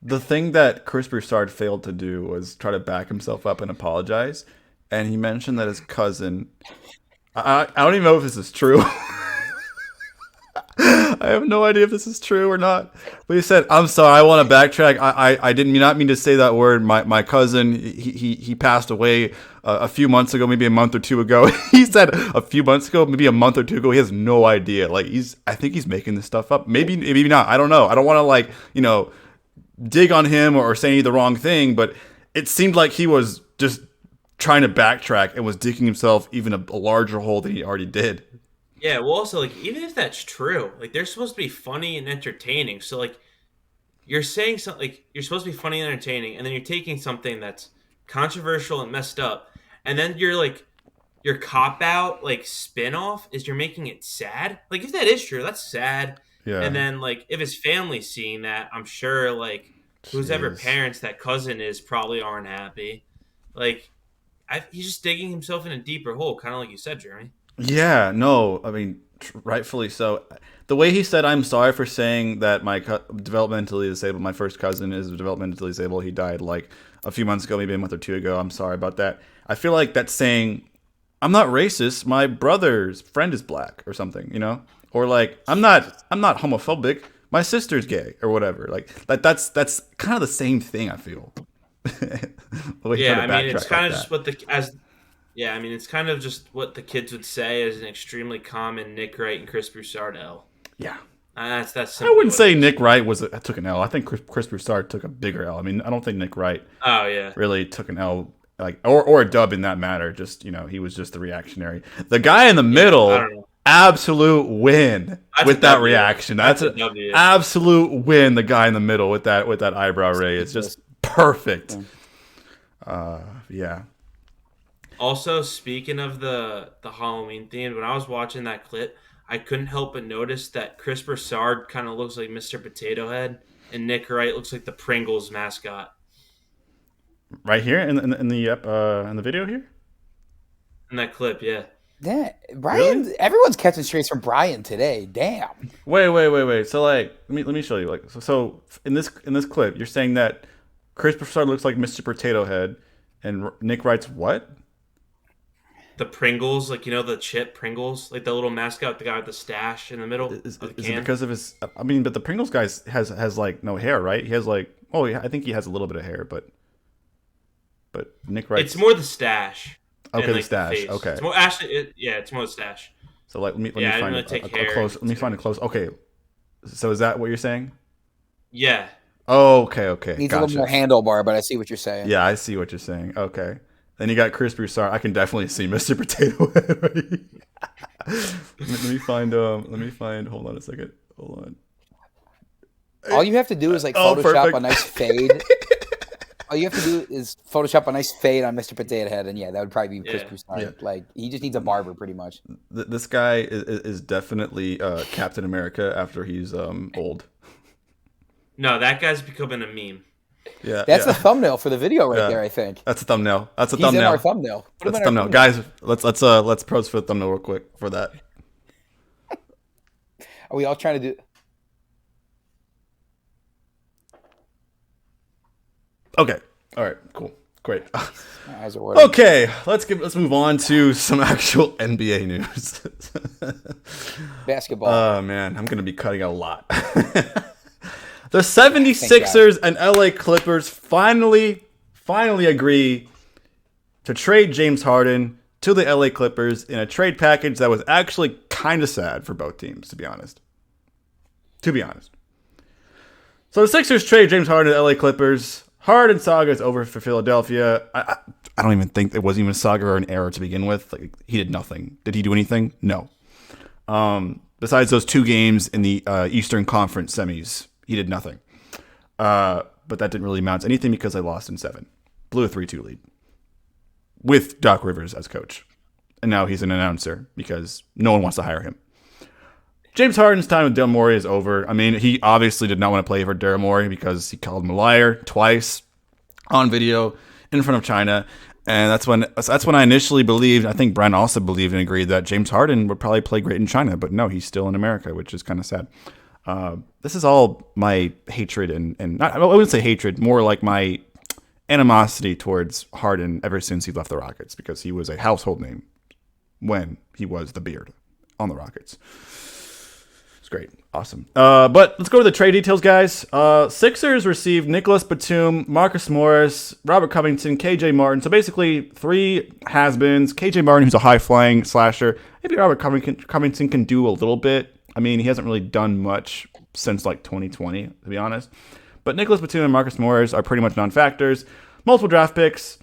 the thing that Chris Broussard failed to do was try to back himself up and apologize, and he mentioned that his cousin. I don't even know if this is true. I have no idea if this is true or not. But he said, "I'm sorry, I want to backtrack. I did not mean to say that word. My cousin, he passed away a few months ago, maybe a month or two ago." He said a few months ago, maybe a month or two ago. He has no idea. Like I think he's making this stuff up. Maybe not. I don't know. I don't want to dig on him or say the wrong thing. But it seemed like he was just trying to backtrack and was digging himself even a larger hole than he already did. Yeah, well, also, even if that's true, they're supposed to be funny and entertaining. So, you're saying something, you're supposed to be funny and entertaining, and then you're taking something that's controversial and messed up, and then your cop-out, spin-off is you're making it sad. If that is true, that's sad. Yeah. And then, if his family's seeing that, I'm sure, whose ever parents that cousin is probably aren't happy. He's just digging himself in a deeper hole, kind of like you said, Jeremy. Yeah, no, I mean, rightfully so. The way he said, "I'm sorry for saying that my developmentally disabled, my first cousin is developmentally disabled. He died a few months ago, maybe a month or two ago. I'm sorry about that." I feel like that's saying, "I'm not racist. My brother's friend is black," or something, or I'm not homophobic. My sister's gay or whatever. That's kind of the same thing. I feel. Yeah, I mean, it's kind of just it's kind of just what the kids would say as an extremely common Nick Wright and Chris Broussard L. Yeah. That's I wouldn't say Nick Wright took an L. I think Chris Broussard took a bigger L. I mean, I don't think Nick Wright really took an L or a dub in that matter. Just, he was just the reactionary. The guy in the middle, absolute win with that reaction. That's an absolute win, the guy in the middle with that eyebrow raise. It's just perfect. Yeah. Also, speaking of the Halloween theme, when I was watching that clip, I couldn't help but notice that Chris Broussard kind of looks like Mr. Potato Head, and Nick Wright looks like the Pringles mascot. Right here in the video here. In that clip, yeah. Yeah, Brian. Really? Everyone's catching strays from Brian today. Damn. Wait. So like, let me show you. Like, so in this clip, you're saying that Chris Broussard looks like Mr. Potato Head, and Nick writes what? The Pringles, like the chip Pringles, like the little mascot, the guy with the stash in the middle Is, of the is it can. because of his? I mean, but the Pringles guy has like no hair, right? He has like, oh yeah, I think he has a little bit of hair, but Nick writes. It's more the stash. Okay, and, the like, stash. face. Okay. It's more actually. It's more the stash. So like, let me I didn't find really take a hair close. into Let me find a close. Okay. So is that what you're saying? Yeah. Oh, okay. Needs a little more handlebar, but I see what you're saying. Yeah, I see what you're saying. Okay. Then you got Chris Broussard. I can definitely see Mr. Potato Head. Let me find. Let me find. Hold on a second. Hold on. All you have to do is like Oh, Photoshop perfect. a nice fade. All you have to do is Photoshop a nice fade on Mr. Potato Head, and yeah, that would probably be Chris Broussard. Yeah. Like he just needs a barber, pretty much. This guy is definitely Captain America after he's old. No, that guy's becoming a meme. Yeah. That's yeah. the thumbnail for the video right Yeah. there. I think That's a thumbnail. That's a he's in thumbnail. our thumbnail. Put him That's in a our thumbnail. Guys, let's pose for the thumbnail real quick for that. Are we all trying to do? Okay. All right. Cool. Great. My eyes are watering. Okay, let's move on to some actual NBA news. Basketball. Oh man, I'm gonna be cutting a lot. The 76ers and LA Clippers finally agree to trade James Harden to the LA Clippers in a trade package that was actually kind of sad for both teams, to be honest. So the Sixers trade James Harden to the LA Clippers. Harden saga is over for Philadelphia. I don't even think it was even a saga or an error to begin with. Like, he did nothing. Did he do anything? No. Besides those 2 games in the Eastern Conference semis, he did nothing. But that didn't really amount to anything because they lost in 7. Blew a 3-2 lead with Doc Rivers as coach. And now he's an announcer because no one wants to hire him. James Harden's time with Daryl Morey is over. I mean, he obviously did not want to play for Daryl Morey because he called him a liar twice on video in front of China. And that's when I initially believed, I think Brian also believed and agreed that James Harden would probably play great in China. But no, he's still in America, which is kind of sad. This is all my hatred and not, I wouldn't say hatred, more like my animosity towards Harden ever since he left the Rockets because he was a household name when he was the beard on the Rockets. It's great. Awesome. But let's go to the trade details, guys. Sixers received Nicholas Batum, Marcus Morris, Robert Covington, KJ Martin. So basically 3 has-beens. KJ Martin, who's a high-flying slasher. Maybe Robert Covington can do a little bit. I mean, he hasn't really done much since like 2020, to be honest. But Nicholas Batum and Marcus Morris are pretty much non-factors. Multiple draft picks.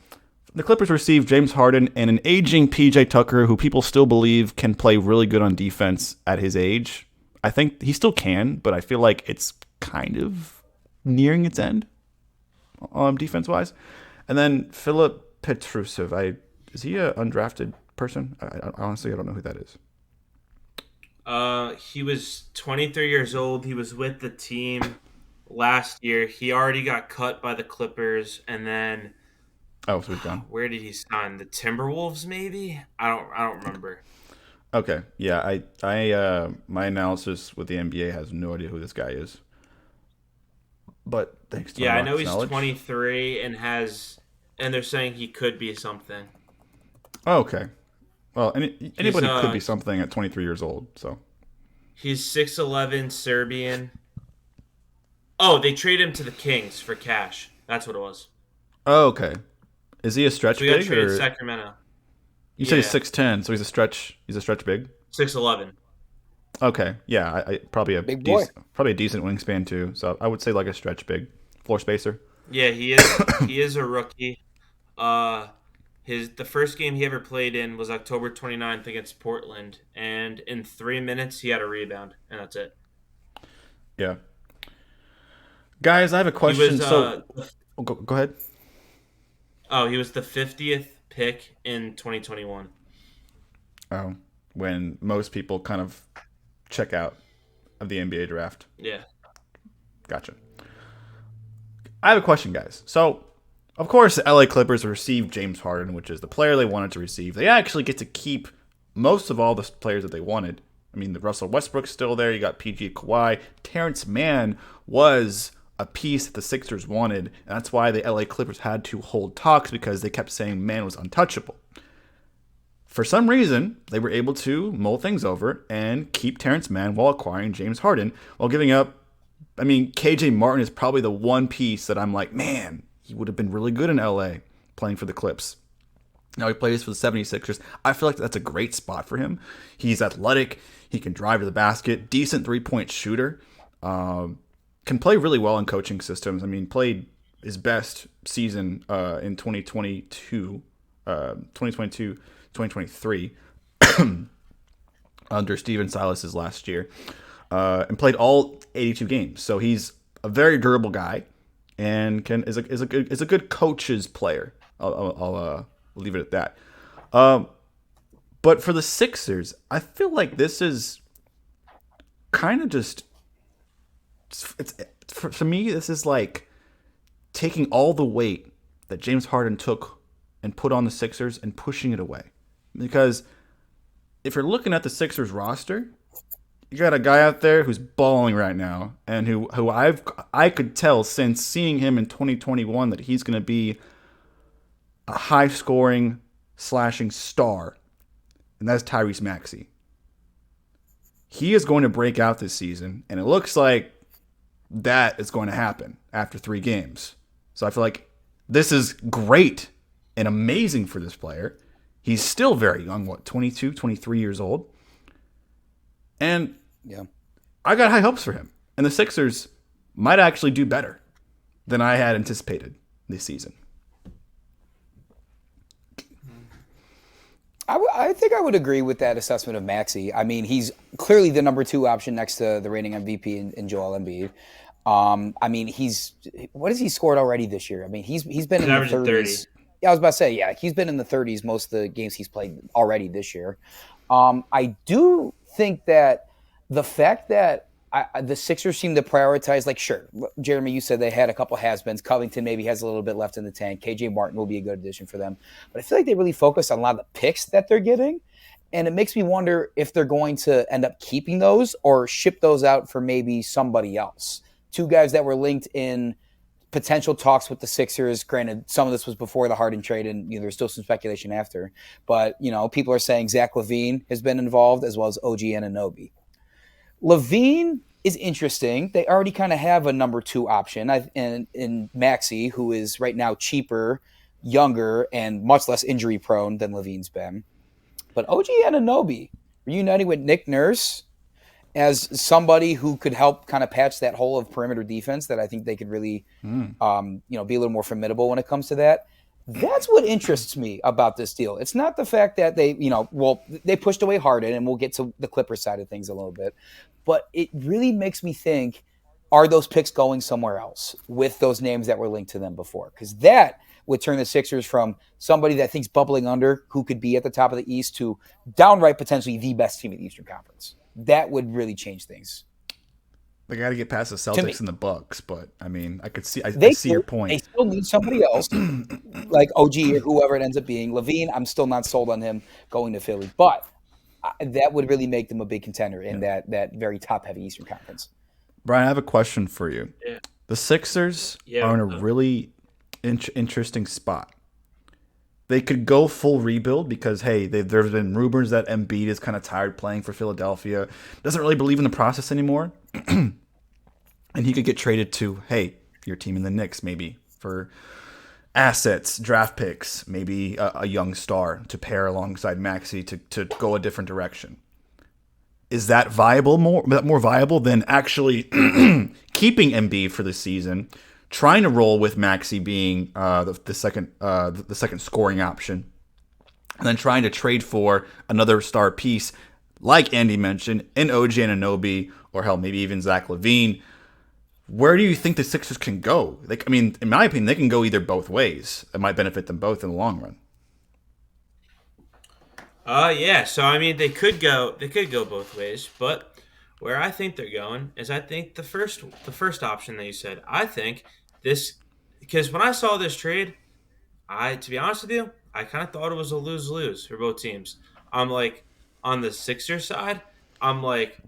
The Clippers received James Harden and an aging PJ Tucker, who people still believe can play really good on defense at his age. I think he still can, but I feel like it's kind of nearing its end, defense-wise. And then Philip Petrusev. Is he an undrafted person? I honestly don't know who that is. He was 23 years old. He was with the team last year. He already got cut by the Clippers, and then Oh, so he's gone. where did he sign? The Timberwolves, maybe? I don't remember. Okay, yeah, I my analysis with the NBA has no idea who this guy is. But thanks to my Yeah, I know he's knowledge. 23 and they're saying he could be something. Oh, okay. Well, anybody could be he's- something at 23 years old. So He's 6'11", Serbian. Oh, they traded him to the Kings for cash. That's what it was. oh, okay. Is he a stretch So he got big traded or to Sacramento. you said he's Yeah. 6'10", so he's a stretch big? 6'11". Okay, yeah, I probably a Big boy. probably a decent wingspan too. So I would say like a stretch big floor spacer. Yeah, he is. He is a rookie. The first game he ever played in was October 29th against Portland, and in 3 minutes he had a rebound, and that's it. Yeah. Guys, I have a He question. was Go ahead. he was the 50th pick in 2021. Oh, when most people kind of check out of the NBA draft. Yeah. Gotcha. I have a question, guys. So, of course, the LA Clippers received James Harden, which is the player they wanted to receive. They actually get to keep most of all the players that they wanted. I mean, the Russell Westbrook's still there. You got PG Kawhi. Terrence Mann was a piece that the Sixers wanted, and that's why the LA Clippers had to hold talks because they kept saying Mann was untouchable. For some reason, they were able to mull things over and keep Terrence Mann while acquiring James Harden while giving up. I mean, KJ Martin is probably the one piece that I'm like, man, he would have been really good in LA playing for the Clips. Now he plays for the 76ers. I feel like that's a great spot for him. He's athletic. He can drive to the basket. Decent three-point shooter. Can play really well in coaching systems. I mean, played his best season in 2022, 2023 under Steven Silas's last year, and played all 82 games. So he's a very durable guy, and is a good coach's player. I'll leave it at that. But for the Sixers, I feel like this is kind of just for me. This is like taking all the weight that James Harden took and put on the Sixers and pushing it away. Because if you're looking at the Sixers roster, you got a guy out there who's balling right now, and who I could tell since seeing him in 2021 that he's going to be a high-scoring, slashing star, and that's Tyrese Maxey. He is going to break out this season, and it looks like that is going to happen after 3 games. So I feel like this is great and amazing for this player. He's still very young, 22, 23 years old. And yeah, I got high hopes for him. And the Sixers might actually do better than I had anticipated this season. I think I would agree with that assessment of Maxey. I mean, he's clearly the number 2 option next to the reigning MVP in Joel Embiid. I mean, what has he scored already this year? I mean, he's been in the 30s. 30. Yeah, I was about to say, yeah, he's been in the 30s most of the games he's played already this year. I do think that the fact that the Sixers seem to prioritize, like, sure, Jeremy, you said they had a couple has-beens. Covington maybe has a little bit left in the tank. KJ Martin will be a good addition for them. But I feel like they really focus on a lot of the picks that they're getting. And it makes me wonder if they're going to end up keeping those or ship those out for maybe somebody else. 2 guys that were linked in potential talks with the Sixers. Granted, some of this was before the Harden trade, and there's still some speculation after. But people are saying Zach LaVine has been involved, as well as OG Anunoby. LaVine is interesting. They already kind of have a number 2 option in Maxey, who is right now cheaper, younger, and much less injury prone than LaVine's been. But OG Anunoby reuniting with Nick Nurse as somebody who could help kind of patch that hole of perimeter defense that I think they could really, be a little more formidable when it comes to that. That's what interests me about this deal. It's not the fact that they, they pushed away Harden, and we'll get to the Clippers side of things a little bit, but it really makes me think, are those picks going somewhere else with those names that were linked to them before? Because that would turn the Sixers from somebody that thinks bubbling under, who could be at the top of the East, to downright potentially the best team in the Eastern Conference. That would really change things. They got to get past the Celtics and the Bucks, but I mean, I see your point. They still need somebody else, like OG or whoever it ends up being. LaVine, I'm still not sold on him going to Philly, but that would really make them a big contender in that very top-heavy Eastern Conference. Brian, I have a question for you. Yeah. The Sixers are in a really interesting spot. They could go full rebuild because, hey, there's been rumors that Embiid is kind of tired playing for Philadelphia, doesn't really believe in the process anymore, and he could get traded to, hey, your team in the Knicks maybe for assets, draft picks, maybe a young star to pair alongside Maxey to go a different direction. Is that viable? More viable than actually keeping Embiid for the season, trying to roll with Maxey being the second scoring option, and then trying to trade for another star piece, like Andy mentioned, in OG Anunoby, or hell, maybe even Zach LaVine. Where do you think the Sixers can go? In my opinion, they can go either both ways. It might benefit them both in the long run. Yeah. So I mean, they could go both ways, but where I think they're going is, I think the first option that you said. I think this, because when I saw this trade, to be honest with you, I kind of thought it was a lose-lose for both teams. I'm like, on the Sixers side, I'm like,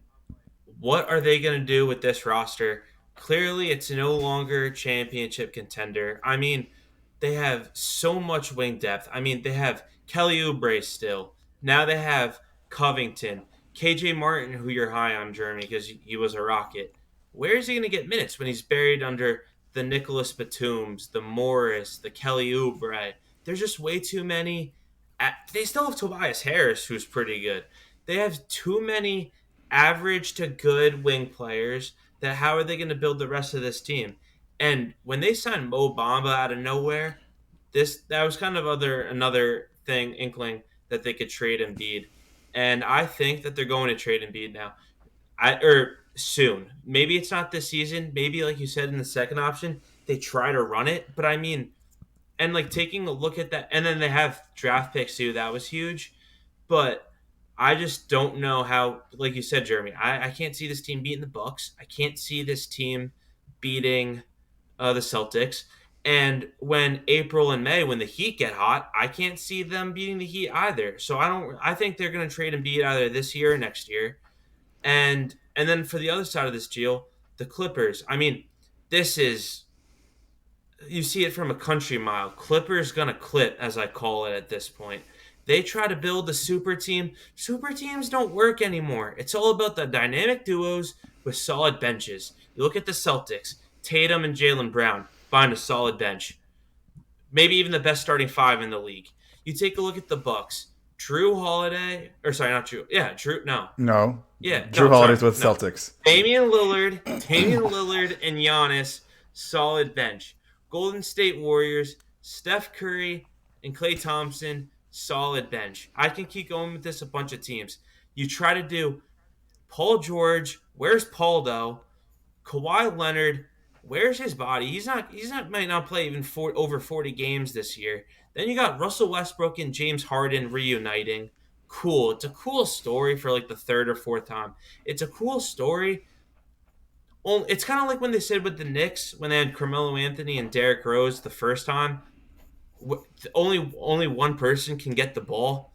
what are they going to do with this roster? Clearly, it's no longer a championship contender. I mean, they have so much wing depth. I mean, they have Kelly Oubre still. Now they have Covington, KJ Martin, who you're high on, Jeremy, because he was a Rocket. Where is he going to get minutes when he's buried under the Nicholas Batums, the Morris, the Kelly Oubre? There's just way too many. They still have Tobias Harris, who's pretty good. They have too many average to good wing players that how are they going to build the rest of this team? And when they signed Mo Bamba out of nowhere, that was kind of another thing inkling that they could trade Embiid. And I think that they're going to trade Embiid now. Soon. Maybe it's not this season. Maybe like you said in the second option, they try to run it. But I mean, and like taking a look at that, and then they have draft picks too. That was huge. But I just don't know how, like you said, Jeremy, I can't see this team beating the Bucks. I can't see this team beating the Celtics. And when April and May, when the Heat get hot, I can't see them beating the Heat either. So I think they're going to trade Embiid either this year or next year. And then for the other side of this deal, the Clippers. I mean, this is, you see it from a country mile. Clippers going to clip, as I call it at this point. They try to build a super team. Super teams don't work anymore. It's all about the dynamic duos with solid benches. You look at the Celtics, Tatum and Jaylen Brown find a solid bench. Maybe even the best starting five in the league. You take a look at the Bucks. Drew Holiday, or sorry, not Drew. Yeah, Drew. No. Yeah, Drew Holiday's with Celtics. Damian Lillard, and Giannis, solid bench. Golden State Warriors, Steph Curry, and Klay Thompson, solid bench. I can keep going with this a bunch of teams. You try to do Paul George, where's Pauldo? Kawhi Leonard, where's his body? He's not might not play even over 40 games this year. Then you got Russell Westbrook and James Harden reuniting. Cool. It's a cool story for like the third or fourth time. It's a cool story. It's kind of like when they said with the Knicks when they had Carmelo Anthony and Derrick Rose the first time. Only one person can get the ball.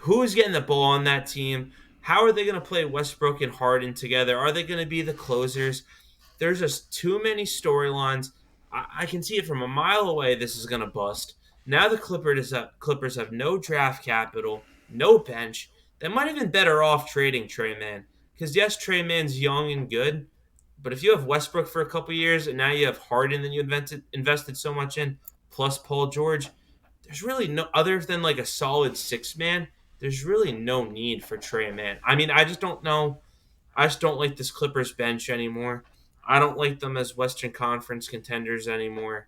Who is getting the ball on that team? How are they going to play Westbrook and Harden together? Are they going to be the closers? There's just too many storylines. I can see it from a mile away. This is going to bust. Now the Clippers have no draft capital, no bench. They might have been better off trading Trey Mann. Because yes, Trey Mann's young and good. But if you have Westbrook for a couple years and now you have Harden that you invested so much in, plus Paul George, there's really no, other than like a solid six-man, there's really no need for Trey Mann. I mean, I just don't know. I just don't like this Clippers bench anymore. I don't like them as Western Conference contenders anymore.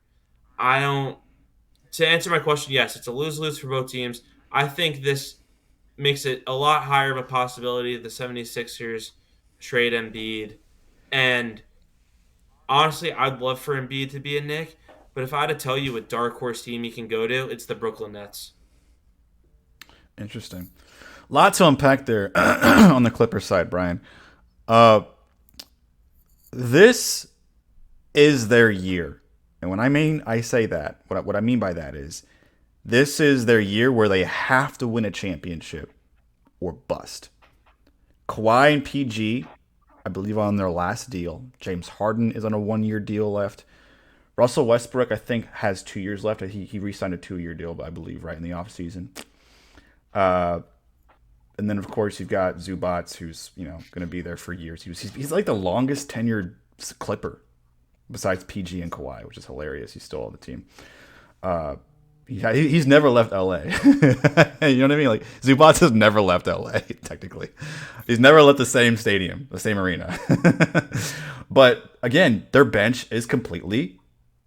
To answer my question, yes, it's a lose-lose for both teams. I think this makes it a lot higher of a possibility that the 76ers trade Embiid. And honestly, I'd love for Embiid to be a Knick. But if I had to tell you a dark horse team he can go to, it's the Brooklyn Nets. Interesting. A lot to unpack there on the Clippers side, Brian. This is their year. And when I say that, what I mean by that is this is their year where they have to win a championship or bust. Kawhi and PG, I believe, on their last deal. James Harden is on a 1-year deal left. Russell Westbrook, I think, has 2 years left. He re-signed a 2-year deal, I believe, right in the offseason. And then, of course, you've got Zubats, who's going to be there for years. He's like the longest tenured Clipper besides PG and Kawhi, which is hilarious. He's still on the team. He's never left LA. You know what I mean? Like Zubats has never left LA. Technically, he's never left the same stadium, the same arena. But again, their bench is completely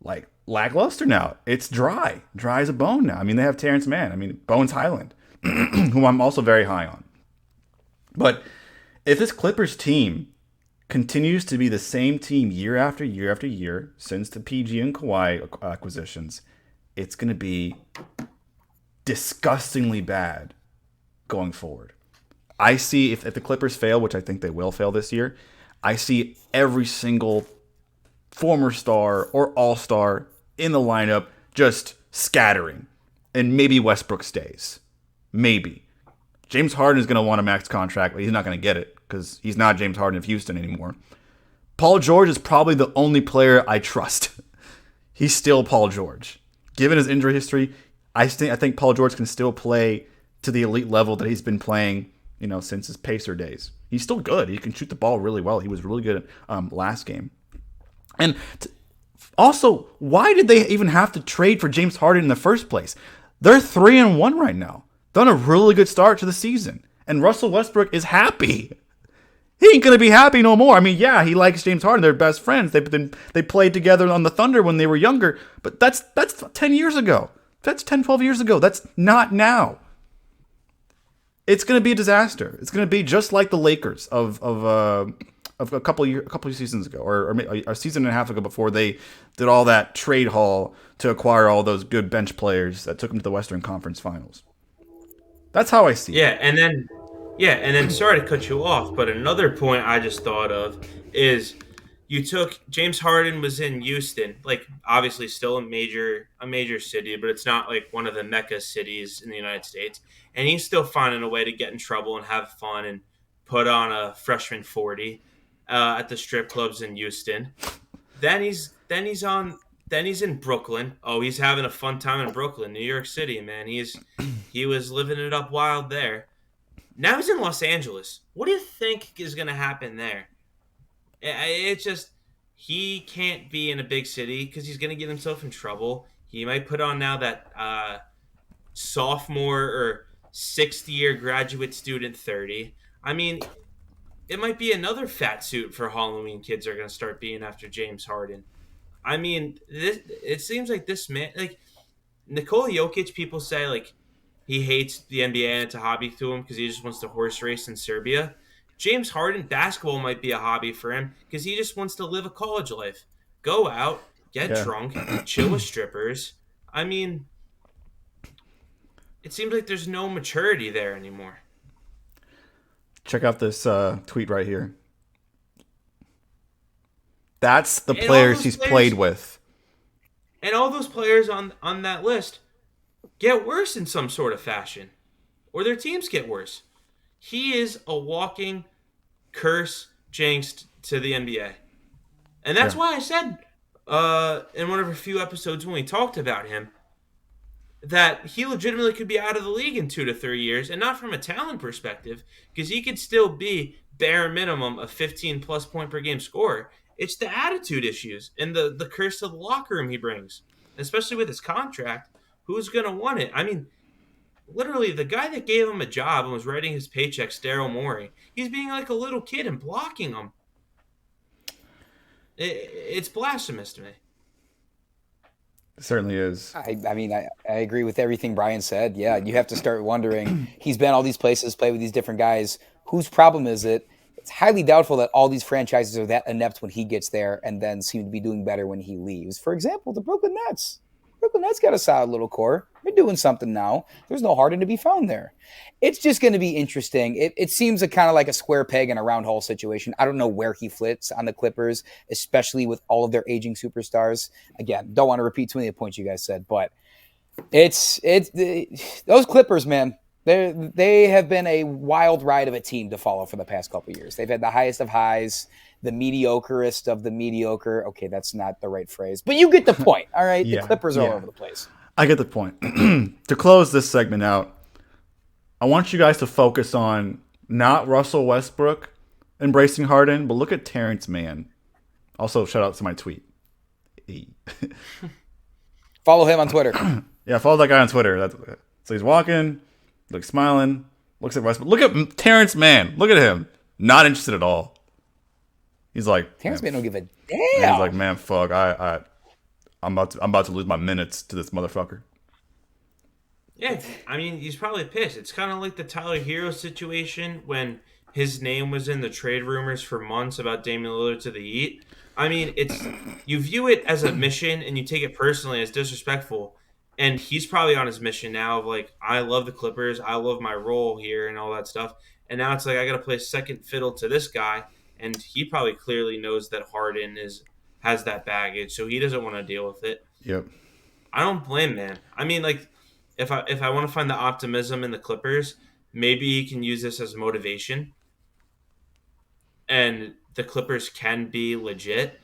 like lackluster now. It's dry as a bone now. I mean, they have Terrence Mann. I mean, Bones Highland, who I'm also very high on. But if this Clippers team continues to be the same team year after year after year since the PG and Kawhi acquisitions, it's going to be disgustingly bad going forward. I see if the Clippers fail, which I think they will fail this year, I see every single former star or all-star in the lineup just scattering. And maybe Westbrook stays. Maybe. James Harden is going to want a max contract, but he's not going to get it because he's not James Harden of Houston anymore. Paul George is probably the only player I trust. He's still Paul George. Given his injury history, I think Paul George can still play to the elite level that he's been playing, since his Pacer days. He's still good. He can shoot the ball really well. He was really good last game. And also, why did they even have to trade for James Harden in the first place? They're 3-1 right now. Done a really good start to the season. And Russell Westbrook is happy. He ain't going to be happy no more. I mean, yeah, he likes James Harden. They're best friends. They played together on the Thunder when they were younger. But that's 10 years ago. That's 10, 12 years ago. That's not now. It's going to be a disaster. It's going to be just like the Lakers of a couple of seasons ago, or a season and a half ago, before they did all that trade haul to acquire all those good bench players that took them to the Western Conference Finals. That's how I see it. And then sorry to cut you off, but another point I just thought of is you took James Harden was in Houston, like obviously still a major city, but it's not like one of the mecca cities in the United States, and he's still finding a way to get in trouble and have fun and put on a freshman 40 at the strip clubs in Houston. Then he's in Brooklyn. Oh, he's having a fun time in Brooklyn, New York City, man. He was living it up wild there. Now he's in Los Angeles. What do you think is going to happen there? It's just he can't be in a big city because he's going to get himself in trouble. He might put on now that sophomore or sixth-year graduate student 30. I mean, it might be another fat suit for Halloween kids are going to start being after James Harden. I mean, it seems like this man, like Nikola Jokic, people say like he hates the NBA and it's a hobby to him because he just wants to horse race in Serbia. James Harden, basketball might be a hobby for him because he just wants to live a college life. Go out, get drunk, chill with strippers. I mean, it seems like there's no maturity there anymore. Check out this tweet right here. That's the players he's played with. And all those players on that list get worse in some sort of fashion. Or their teams get worse. He is a walking curse jinxed to the NBA. And that's why I said in one of a few episodes when we talked about him that he legitimately could be out of the league in 2 to 3 years, and not from a talent perspective, because he could still be bare minimum a 15-plus point per game scorer. It's the attitude issues and the curse to the locker room he brings, especially with his contract. Who's going to want it? I mean, literally, the guy that gave him a job and was writing his paychecks, Daryl Morey, he's being like a little kid and blocking him. It's blasphemous to me. It certainly is. I mean, I agree with everything Brian said. Yeah, you have to start wondering. He's been all these places, played with these different guys. Whose problem is it? It's highly doubtful that all these franchises are that inept when he gets there and then seem to be doing better when he leaves. For example, the Brooklyn Nets. Brooklyn Nets got a solid little core. They're doing something now. There's no Harden to be found there. It's just going to be interesting. It seems kind of like a square peg in a round hole situation. I don't know where he fits on the Clippers, especially with all of their aging superstars. Again, don't want to repeat too many of the points you guys said, but it's those Clippers, man. They have been a wild ride of a team to follow for the past couple of years. They've had the highest of highs, the mediocrest of the mediocre. Okay, that's not the right phrase, but you get the point. All right, the Clippers are all over the place. I get the point. To close this segment out, I want you guys to focus on not Russell Westbrook embracing Harden, but look at Terrence Mann. Also, shout out to my tweet. Follow him on Twitter. Yeah, follow that guy on Twitter. So he's walking, looks smiling, looks at Westbrook. Look at Terrence Mann. Look at him. Not interested at all. He's like, Terrence Mann don't give a damn. He's like, man, fuck, I'm about to lose my minutes to this motherfucker. Yeah, I mean, he's probably pissed. It's kind of like the Tyler Hero situation when his name was in the trade rumors for months about Damian Lillard to the Heat. I mean, you view it as a mission and you take it personally as disrespectful. And he's probably on his mission now of like, I love the Clippers, I love my role here and all that stuff. And now it's like I got to play second fiddle to this guy, and he probably clearly knows that Harden has that baggage, so he doesn't want to deal with it. Yep. I don't blame, man. I mean, like, if I want to find the optimism in the Clippers, maybe he can use this as motivation, and the Clippers can be legit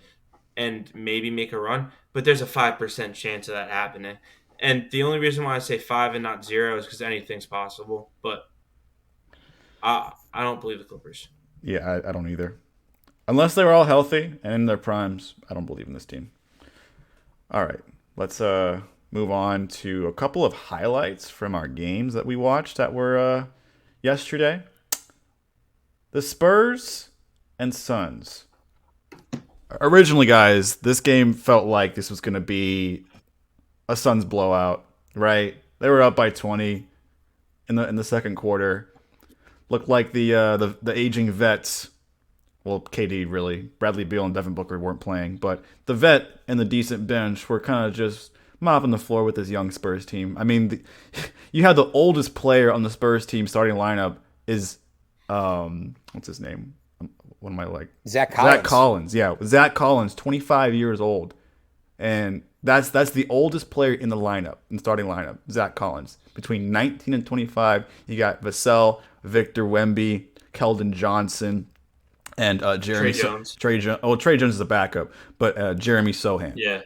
and maybe make a run. But there's a 5% chance of that happening. And the only reason why I say 5 and not 0 is because anything's possible. But I don't believe the Clippers. Yeah, I don't either. Unless they were all healthy and in their primes, I don't believe in this team. All right, let's move on to a couple of highlights from our games that we watched that were yesterday. The Spurs and Suns. Originally, guys, this game felt like this was going to be a Suns blowout, right? They were up by 20 in the second quarter. Looked like the aging vets. Well, KD really, Bradley Beal and Devin Booker weren't playing, but the vet and the decent bench were kind of just mopping the floor with this young Spurs team. I mean, you had the oldest player on the Spurs team starting lineup is what's his name? What am I like? Zach Collins. Zach Collins, yeah, Zach Collins, 25 years old, and that's the oldest player in the lineup, in the starting lineup. Zach Collins, between 19 and 25. You got Vassell, Victor Wemby, Keldon Johnson, and Jeremy Trey Jones. Trey Jones is a backup, but Jeremy Sohan. Yeah.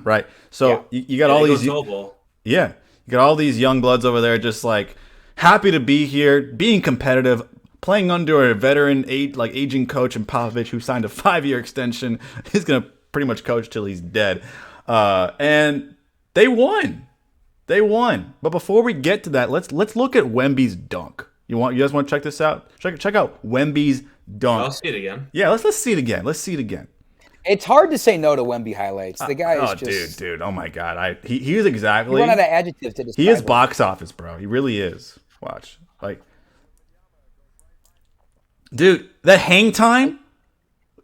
Right. So you got all these. Yeah, you got all these young bloods over there, just like happy to be here, being competitive, playing under a veteran, aging coach in Popovich, who signed a 5-year extension. He's gonna pretty much coach till he's dead. And they won. They won. But before we get to that, let's look at Wemby's dunk. You guys want to check this out? Check out Wemby's dunk. I'll see it again. Yeah, let's see it again. Let's see it again. It's hard to say no to Wemby highlights. The guy is just... dude. Oh, my God. He is exactly... You run out of adjectives to describe He is him. box office, bro. He really is. Watch. Like... Dude, the hang time...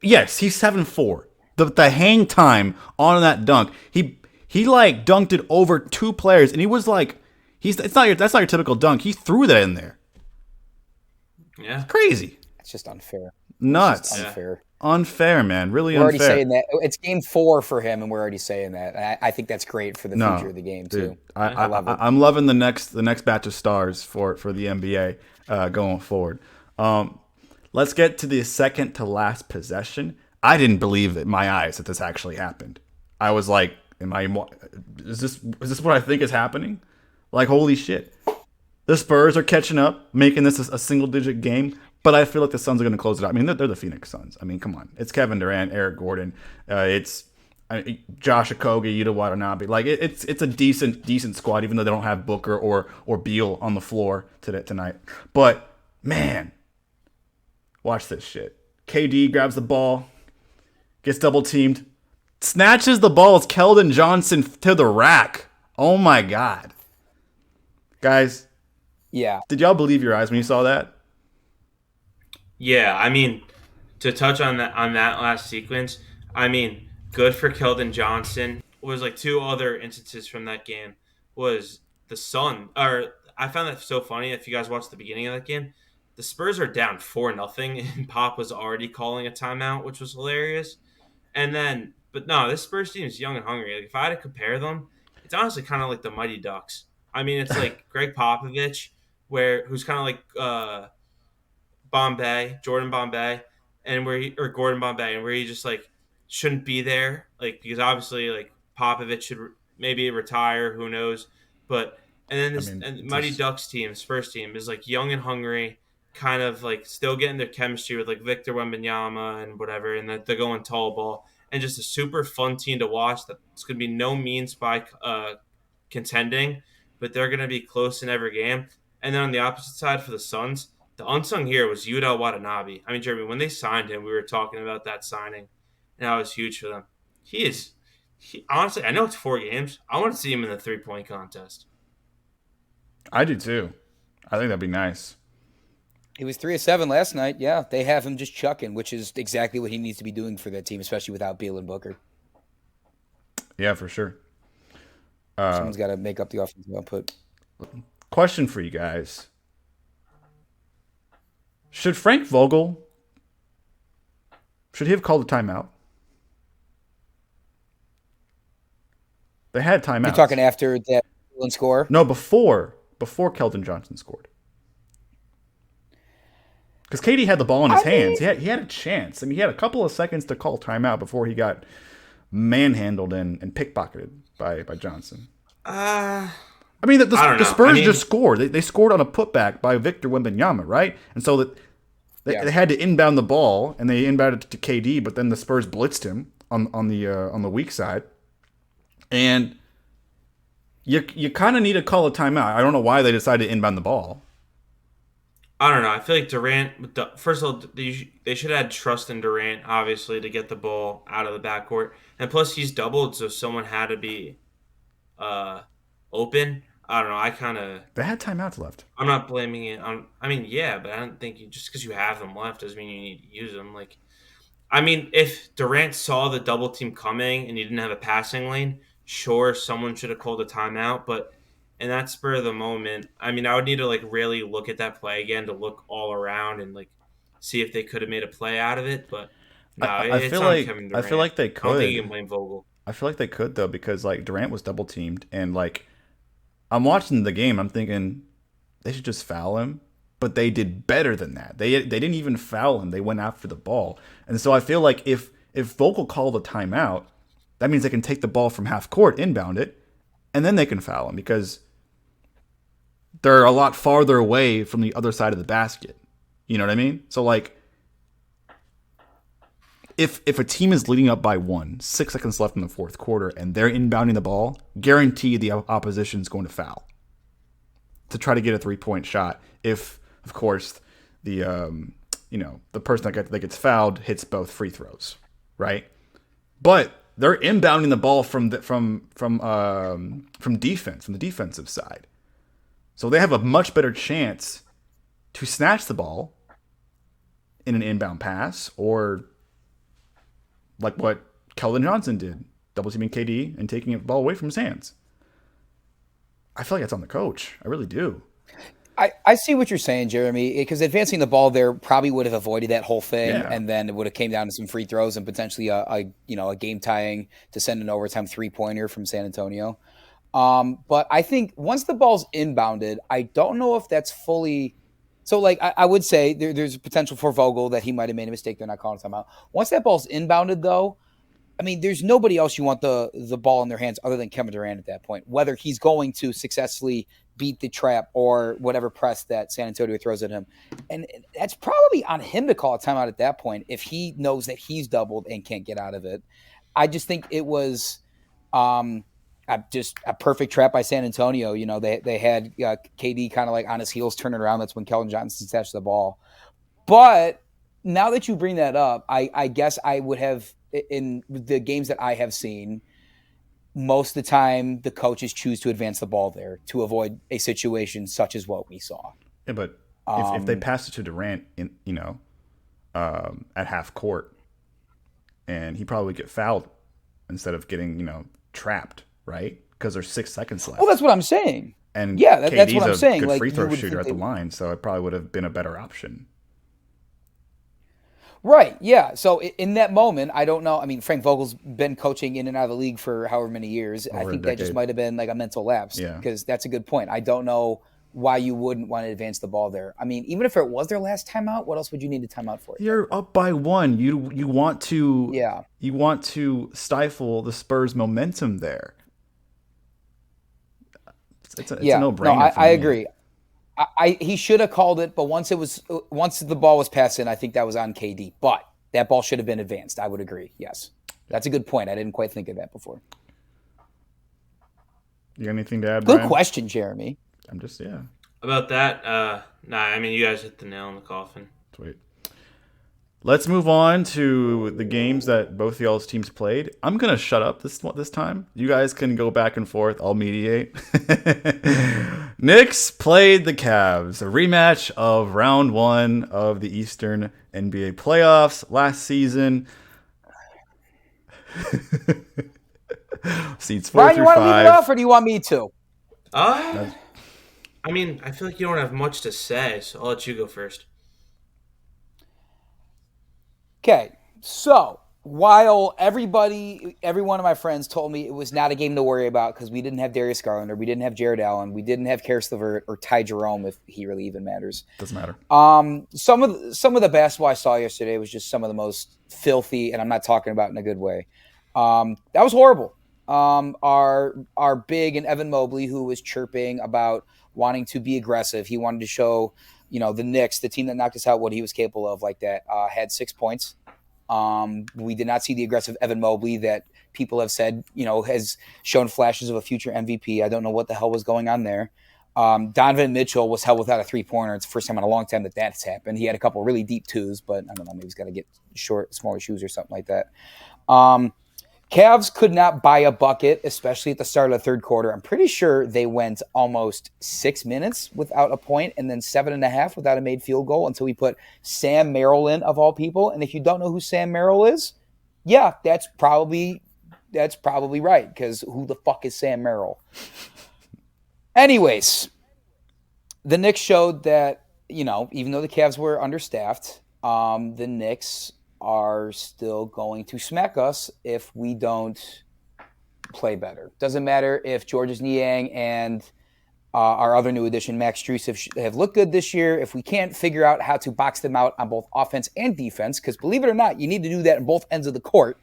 Yes, he's 7'4". The hang time on that dunk, he like dunked it over 2 players, and he was like... That's not your typical dunk. He threw that in there. Yeah. It's crazy. It's just unfair. Nuts. It's just unfair. Unfair, man. Really We're unfair. already saying that. It's game 4 for him, and we're already saying that. I think that's great for the future of the game, too. I love it. I'm loving the next batch of stars for the NBA going forward. Let's get to the second to last possession. I didn't believe it, my eyes, that this actually happened. I was like, is this what I think is happening? Like, holy shit. The Spurs are catching up, making this a single-digit game, but I feel like the Suns are going to close it out. I mean, they're the Phoenix Suns. I mean, come on. It's Kevin Durant, Eric Gordon. It's Josh Okogie, Yuta Watanabe. Like, it's a decent squad, even though they don't have Booker or Beal on the floor tonight. But, man, watch this shit. KD grabs the ball, gets double-teamed, snatches the ball. It's Keldon Johnson to the rack. Oh, my God. Guys, yeah. Did y'all believe your eyes when you saw that? Yeah, I mean, to touch on that last sequence, I mean, good for Keldon Johnson. Was like 2 other instances from that game was the Sun. Or I found that so funny. If you guys watched the beginning of that game, the Spurs are down 4-0, and Pop was already calling a timeout, which was hilarious. And then, but no, this Spurs team is young and hungry. Like, if I had to compare them, it's honestly kind of like the Mighty Ducks. I mean, it's like Greg Popovich, who's kind of like Jordan Bombay, or Gordon Bombay, and where he just like shouldn't be there, like because obviously like Popovich should maybe retire, who knows? But and then Mighty Ducks team, Spurs team, is like young and hungry, kind of like still getting their chemistry with like Victor Wembanyama and whatever, and that they're going tall ball, and just a super fun team to watch. That's going to be no means by contending, but they're going to be close in every game. And then on the opposite side for the Suns, the unsung hero was Yuta Watanabe. I mean, Jeremy, when they signed him, we were talking about that signing, and that was huge for them. Honestly, I know it's 4 games. I want to see him in the 3-point contest. I do too. I think that'd be nice. He was 3 of 7 last night. Yeah, they have him just chucking, which is exactly what he needs to be doing for that team, especially without Beal and Booker. Yeah, for sure. Someone's got to make up the offensive output. Question for you guys. Should Frank Vogel, should he have called a timeout? They had timeouts. You're talking after that score? No, before Keldon Johnson scored. Because KD had the ball in his hands. He had a chance. I mean, he had a couple of seconds to call timeout before he got manhandled and pickpocketed by Johnson. I mean, the Spurs just scored. They scored on a putback by Victor Wembanyama, right? And so that they had to inbound the ball, and they inbounded it to KD, but then the Spurs blitzed him on the weak side. And you kind of need to call a timeout. I don't know why they decided to inbound the ball. I don't know. I feel like Durant, first of all, they should have had trust in Durant, obviously, to get the ball out of the backcourt. And plus, he's doubled, so someone had to be open. I don't know. They had timeouts left. I'm not blaming it on. I mean, yeah, but I don't think just because you have them left doesn't mean you need to use them. Like, I mean, if Durant saw the double team coming and you didn't have a passing lane, sure, someone should have called a timeout, but in that spur of the moment, I mean, I would need to like really look at that play again to look all around and like see if they could have made a play out of it. But no, it's on Kevin Durant. I feel like they could. I don't think you can blame Vogel. I feel like they could though, because like Durant was double teamed, and like I'm watching the game, I'm thinking they should just foul him, but they did better than that. They didn't even foul him; they went after the ball, and so I feel like if Vogel called a timeout, that means they can take the ball from half court, inbound it, and then they can foul him because they're a lot farther away from the other side of the basket. You know what I mean? So like, if a team is leading up by 6 seconds left in the fourth quarter, and they're inbounding the ball, guarantee the opposition is going to foul to try to get a 3-point shot. If, of course, the person that gets fouled hits both free throws, right? But they're inbounding the ball from defense, from the defensive side. So they have a much better chance to snatch the ball in an inbound pass, or like what Keldon Johnson did, double teaming KD and taking the ball away from his hands. I feel like that's on the coach. I really do. I see what you're saying, Jeremy, because advancing the ball there probably would have avoided that whole thing, and then it would have came down to some free throws and potentially a game tying to send an overtime 3-pointer from San Antonio. But I think once the ball's inbounded, I don't know if that's fully. So, like, I would say there's a potential for Vogel that he might have made a mistake. They're not calling a timeout. Once that ball's inbounded, though, I mean, there's nobody else you want the ball in their hands other than Kevin Durant at that point, whether he's going to successfully beat the trap or whatever press that San Antonio throws at him. And that's probably on him to call a timeout at that point if he knows that he's doubled and can't get out of it. I just think it was just a perfect trap by San Antonio. You know, they had KD kind of like on his heels turning around. That's when Keldon Johnson snatched the ball. But now that you bring that up, I guess I would have, in the games that I have seen, most of the time the coaches choose to advance the ball there to avoid a situation such as what we saw. Yeah, but if they pass it to Durant, at half court, and he probably would get fouled instead of getting, trapped, right? Because there's 6 seconds left. Well, that's what I'm saying. And yeah, that's KD's what I'm saying. Good like, free throw shooter at the line, so it probably would have been a better option. Right, yeah. So in that moment, I don't know. I mean, Frank Vogel's been coaching in and out of the league for however many years. I think that just might have been like a mental lapse. Yeah. Because that's a good point. I don't know why you wouldn't want to advance the ball there. I mean, even if it was their last timeout, what else would you need a timeout for? You're up by 1. You want to you want to stifle the Spurs' momentum there. It's a no-brainer. No, I agree. He should have called it, but once the ball was passed in, I think that was on KD. But that ball should have been advanced. I would agree. Yes, that's a good point. I didn't quite think of that before. You got anything to add? Good Brian? question, Jeremy. I'm just about that. Nah, I mean, you guys hit the nail in the coffin. Sweet. Let's move on to the games that both y'all's teams played. I'm gonna shut up this time. You guys can go back and forth. I'll mediate. Knicks played the Cavs, a rematch of round 1 of the Eastern NBA playoffs last season. Seeds 4 Brian, through 5. you want to leave it off, or do you want me to? I mean, I feel like you don't have much to say, so I'll let you go first. Okay, so while every one of my friends told me it was not a game to worry about because we didn't have Darius Garland or we didn't have Jared Allen, we didn't have Karis LeVert or Ty Jerome, if he really even matters. Doesn't matter. Some of the basketball I saw yesterday was just some of the most filthy, and I'm not talking about in a good way. That was horrible. Our big and Evan Mobley, who was chirping about wanting to be aggressive, he wanted to show, the Knicks, the team that knocked us out, what he was capable of like that, had 6 points. We did not see the aggressive Evan Mobley that people have said, has shown flashes of a future MVP. I don't know what the hell was going on there. Donovan Mitchell was held without a 3-pointer. It's the first time in a long time that that's happened. He had a couple really deep twos, but I don't know, maybe he's got to get smaller shoes or something like that. Cavs could not buy a bucket, especially at the start of the third quarter. I'm pretty sure they went almost 6 minutes without a point and then 7.5 without a made field goal until we put Sam Merrill in, of all people. And if you don't know who Sam Merrill is, yeah, that's probably right, because who the fuck is Sam Merrill? Anyways, the Knicks showed that, even though the Cavs were understaffed, the Knicks are still going to smack us if we don't play better. Doesn't matter if Georges Niang and our other new addition, Max Strus, have looked good this year. If we can't figure out how to box them out on both offense and defense, because believe it or not, you need to do that on both ends of the court,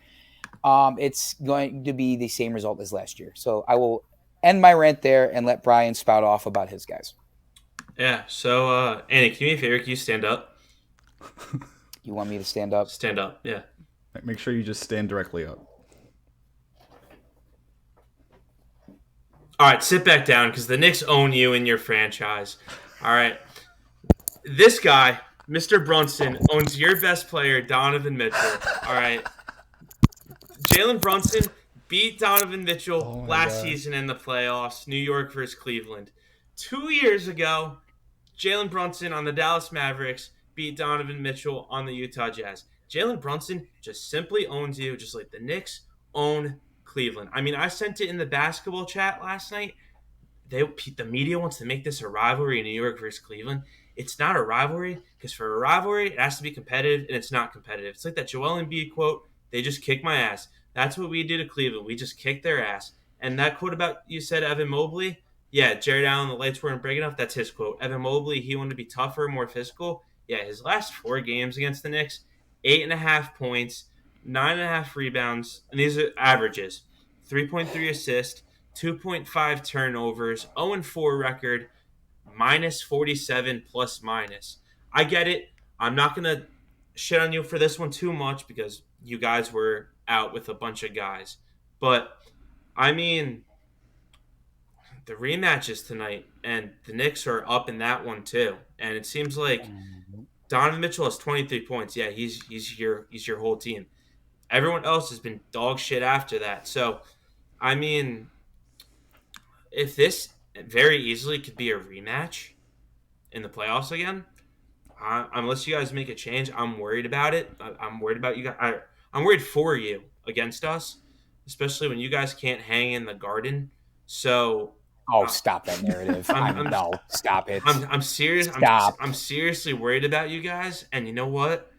it's going to be the same result as last year. So I will end my rant there and let Brian spout off about his guys. Yeah, so, Annie, can you do me a favor? Can you stand up? You want me to stand up? Stand up, yeah. Make sure you just stand directly up. All right, sit back down because the Knicks own you and your franchise. All right. This guy, Mr. Brunson, owns your best player, Donovan Mitchell. All right. Jalen Brunson beat Donovan Mitchell last season in the playoffs, New York versus Cleveland. 2 years ago, Jalen Brunson on the Dallas Mavericks beat Donovan Mitchell on the Utah Jazz. Jalen Brunson just simply owns you, just like the Knicks own Cleveland. I mean, I sent it in the basketball chat last night. The media wants to make this a rivalry in New York versus Cleveland. It's not a rivalry, because for a rivalry, it has to be competitive, and it's not competitive. It's like that Joel Embiid quote, "They just kick my ass." That's what we do to Cleveland. We just kick their ass. And that quote about, you said Evan Mobley, yeah, Jared Allen, the lights weren't big enough. That's his quote. Evan Mobley, he wanted to be tougher, more physical. Yeah, his last 4 games against the Knicks, 8.5 points, 9.5 rebounds, and these are averages. 3.3 assists, 2.5 turnovers, 0-4 record, minus 47 plus minus. I get it. I'm not going to shit on you for this one too much because you guys were out with a bunch of guys. But, I mean, the rematches tonight, and the Knicks are up in that one too. And it seems like Donovan Mitchell has 23 points. Yeah, he's your whole team. Everyone else has been dog shit after that. So, I mean, if this very easily could be a rematch in the playoffs again, unless you guys make a change, I'm worried about it. I'm worried about you guys. I'm worried for you against us, especially when you guys can't hang in the Garden. So, stop that narrative. No, stop it. I'm serious. Stop. I'm seriously worried about you guys. And you know what?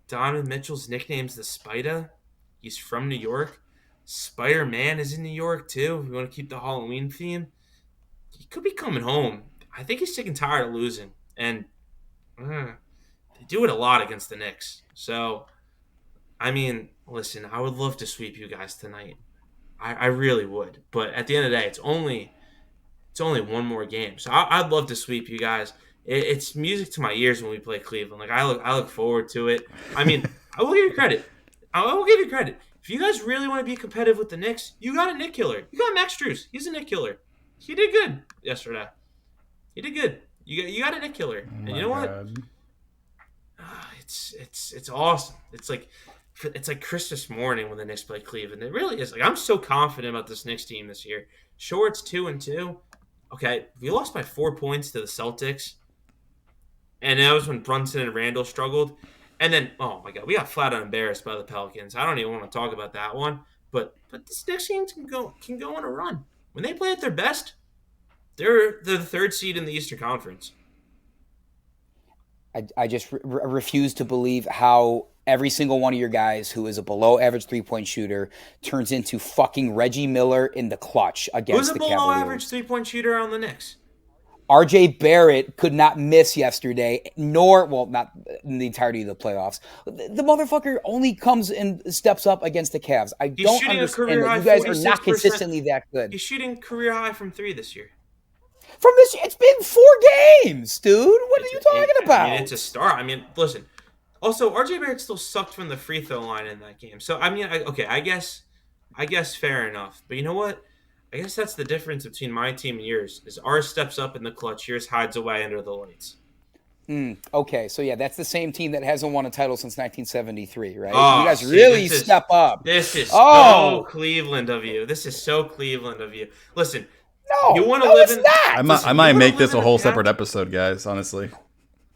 Donovan Mitchell's nickname's the Spider. He's from New York. Spider-Man is in New York too. If you want to keep the Halloween theme, he could be coming home. I think he's sick and tired of losing, and they do it a lot against the Knicks. So, I mean, listen, I would love to sweep you guys tonight. I really would. But at the end of the day, it's only one more game. So I'd love to sweep you guys. It's music to my ears when we play Cleveland. Like I look forward to it. I mean, I will give you credit. If you guys really want to be competitive with the Knicks, you got a Nick killer. You got Max Strus. He's a Nick killer. He did good yesterday. He did good. You got a Nick killer. And you know what? It's awesome. It's like Christmas morning when the Knicks play Cleveland. It really is. Like, I'm so confident about this Knicks team this year. Sure, it's 2-2. Okay, we lost by 4 points to the Celtics. And that was when Brunson and Randall struggled. And then, oh my God, we got flat out embarrassed by the Pelicans. I don't even want to talk about that one. But this Knicks team can go on a run. When they play at their best, they're the 3rd seed in the Eastern Conference. I just refuse to believe how every single one of your guys who is a below average 3-point shooter turns into fucking Reggie Miller in the clutch against the Who's a Cavaliers. below average 3-point shooter on the Knicks? RJ Barrett could not miss yesterday, not in the entirety of the playoffs. The motherfucker only comes and steps up against the Cavs. I don't understand that you guys are not consistently that good. He's shooting career high from 3 this year. From this, it's been 4 games, dude. What are you talking about? I mean, it's a start. I mean, listen. Also, RJ Barrett still sucked from the free throw line in that game. So I mean, I guess fair enough. But you know what? I guess that's the difference between my team and yours. Is ours steps up in the clutch, yours hides away under the lights. Okay, so yeah, that's the same team that hasn't won a title since 1973, right? Oh, you guys really step up. This is so Cleveland of you. This is so Cleveland of you. Listen, no, you want to live it's not. I might make this a whole separate episode, guys. Honestly.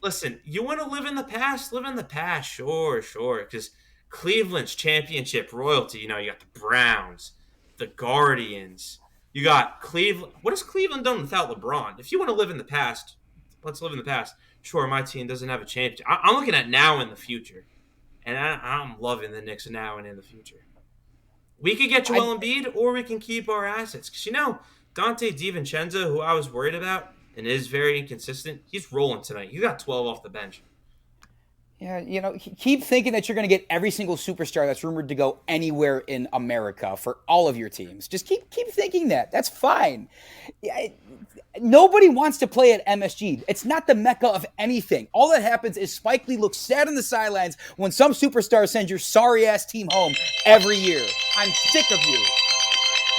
Listen, you want to live in the past? Live in the past, sure. Because Cleveland's championship royalty. You know, you got the Browns, the Guardians. You got Cleveland. What has Cleveland done without LeBron? If you want to live in the past, let's live in the past. Sure, my team doesn't have a champion. I'm looking at now and the future. And I'm loving the Knicks now and in the future. We could get Joel Embiid, or we can keep our assets. Because, you know, Dante DiVincenzo, who I was worried about and is very inconsistent, he's rolling tonight. You got 12 off the bench. Yeah, you know, keep thinking that you're going to get every single superstar that's rumored to go anywhere in America for all of your teams. Just keep thinking that. That's fine. Nobody wants to play at MSG. It's not the mecca of anything. All that happens is Spike Lee looks sad on the sidelines when some superstar sends your sorry-ass team home every year. I'm sick of you.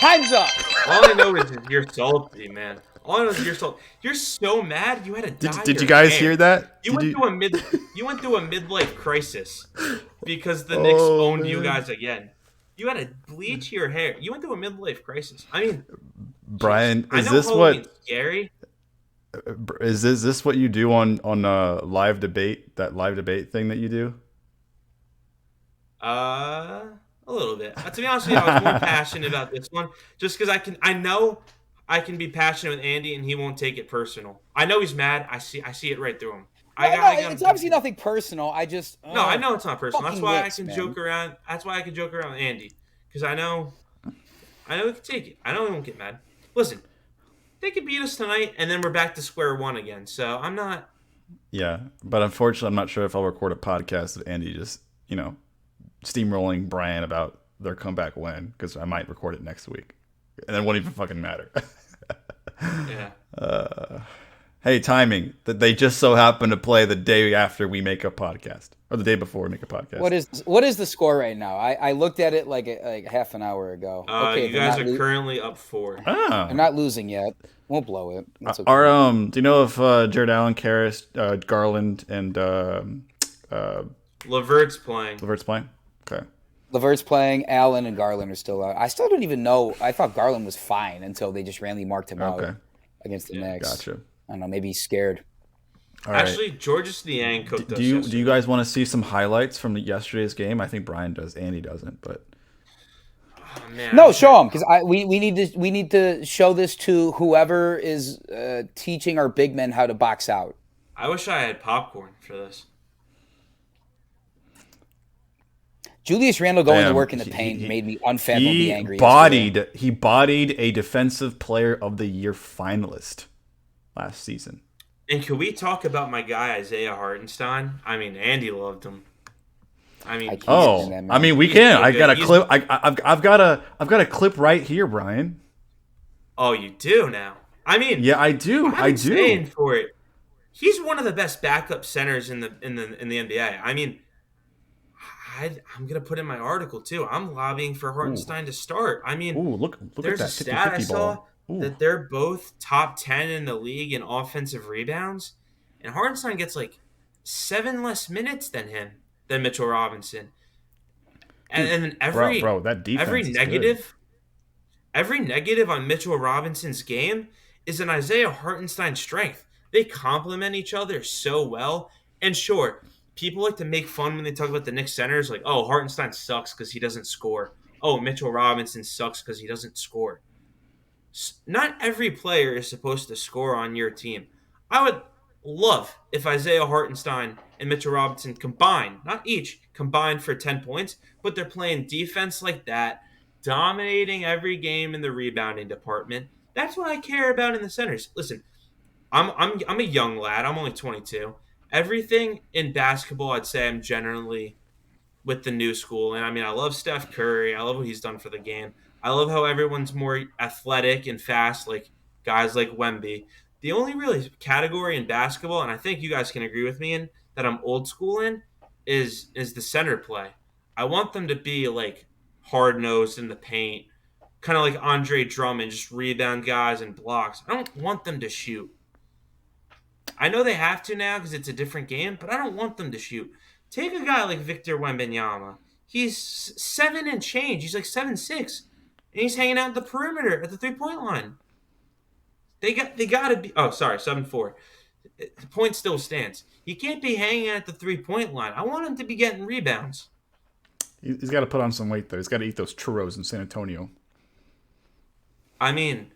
Time's up. All I know is you're salty, man. All I know is you're salty. You're so mad you had to dye Did you guys hear that? You went through a midlife crisis because the Knicks owned you guys again. You had to bleach your hair. You went through a midlife crisis. I mean, Brian, is this what scary? Is this what you do on live debate? That live debate thing that you do? A little bit. To be honest with you, I was more passionate about this one just because I know I can be passionate with Andy and he won't take it personal. I know he's mad. I see it right through him. It's obviously nothing personal. I just no, I know it's not personal. That's why Knicks, I can joke around. That's why I can joke around with Andy because I know he can take it. I know he won't get mad. Listen, they could beat us tonight and then we're back to square one again. So I'm not. Yeah, but unfortunately, I'm not sure if I'll record a podcast with Andy just steamrolling Brian about their comeback win because I might record it next week and it won't even fucking matter. Yeah. Hey, timing. That they just so happen to play the day after we make a podcast, or the day before we make a podcast. What is the score right now? I looked at it like half an hour ago. Okay, you guys are currently up 4. They're not losing yet. Won't blow it. Okay. Do you know if Jared Allen, Karras, Garland, and LeVert's playing? LeVert's playing. Okay. LeVert's playing. Allen and Garland are still out. I still don't even know. I thought Garland was fine until they just randomly marked him out against the Knicks. Gotcha. I don't know. Maybe he's scared. All right. Actually, Georges Niang cooked us. Do you guys want to see some highlights from yesterday's game? I think Brian does. Andy doesn't, but. Oh, man, no, show them because we need to show this to whoever is teaching our big men how to box out. I wish I had popcorn for this. Julius Randle going to work in the paint made me unfathomably angry. He bodied a Defensive Player of the Year finalist last season. And can we talk about my guy Isaiah Hartenstein? I mean, Andy loved him. I mean, we can. So I got a clip. I've got a clip right here, Brian. Oh, you do now? I mean, yeah, I do. I do. Staying for it. He's one of the best backup centers in the NBA. I mean. I'm gonna put in my article too. I'm lobbying for Hartenstein to start. I mean, look there's at that a stat I saw that they're both top 10 in the league in offensive rebounds, and Hartenstein gets like 7 less minutes than Mitchell Robinson. And every that defense every negative on Mitchell Robinson's game is an Isaiah Hartenstein strength. They complement each other so well, and sure. People like to make fun when they talk about the Knicks centers, like, oh, Hartenstein sucks because he doesn't score. Oh, Mitchell Robinson sucks because he doesn't score. Not every player is supposed to score on your team. I love if Isaiah Hartenstein and Mitchell Robinson combine, not each, combine for 10 points, but they're playing defense like that, dominating every game in the rebounding department. That's what I care about in the centers. Listen, I'm a young lad. I'm only 22. Everything in basketball, I'd say I'm generally with the new school. And I mean, I love Steph Curry. I love what he's done for the game. I love how everyone's more athletic and fast, like guys like Wemby. The only really category in basketball, and I think you guys can agree with me in that I'm old school in, is the center play. I want them to be like hard nosed in the paint, kind of like Andre Drummond, just rebound guys and blocks. I don't want them to shoot. I know they have to now because it's a different game, but I don't want them to shoot. Take a guy like Victor Wembanyama. He's 7 and change. He's like 7'6", and he's hanging out at the perimeter at the 3-point line. They got to be. Oh, sorry, 7'4". The point still stands. He can't be hanging at the 3-point line. I want him to be getting rebounds. He's got to put on some weight though. He's got to eat those churros in San Antonio. I mean,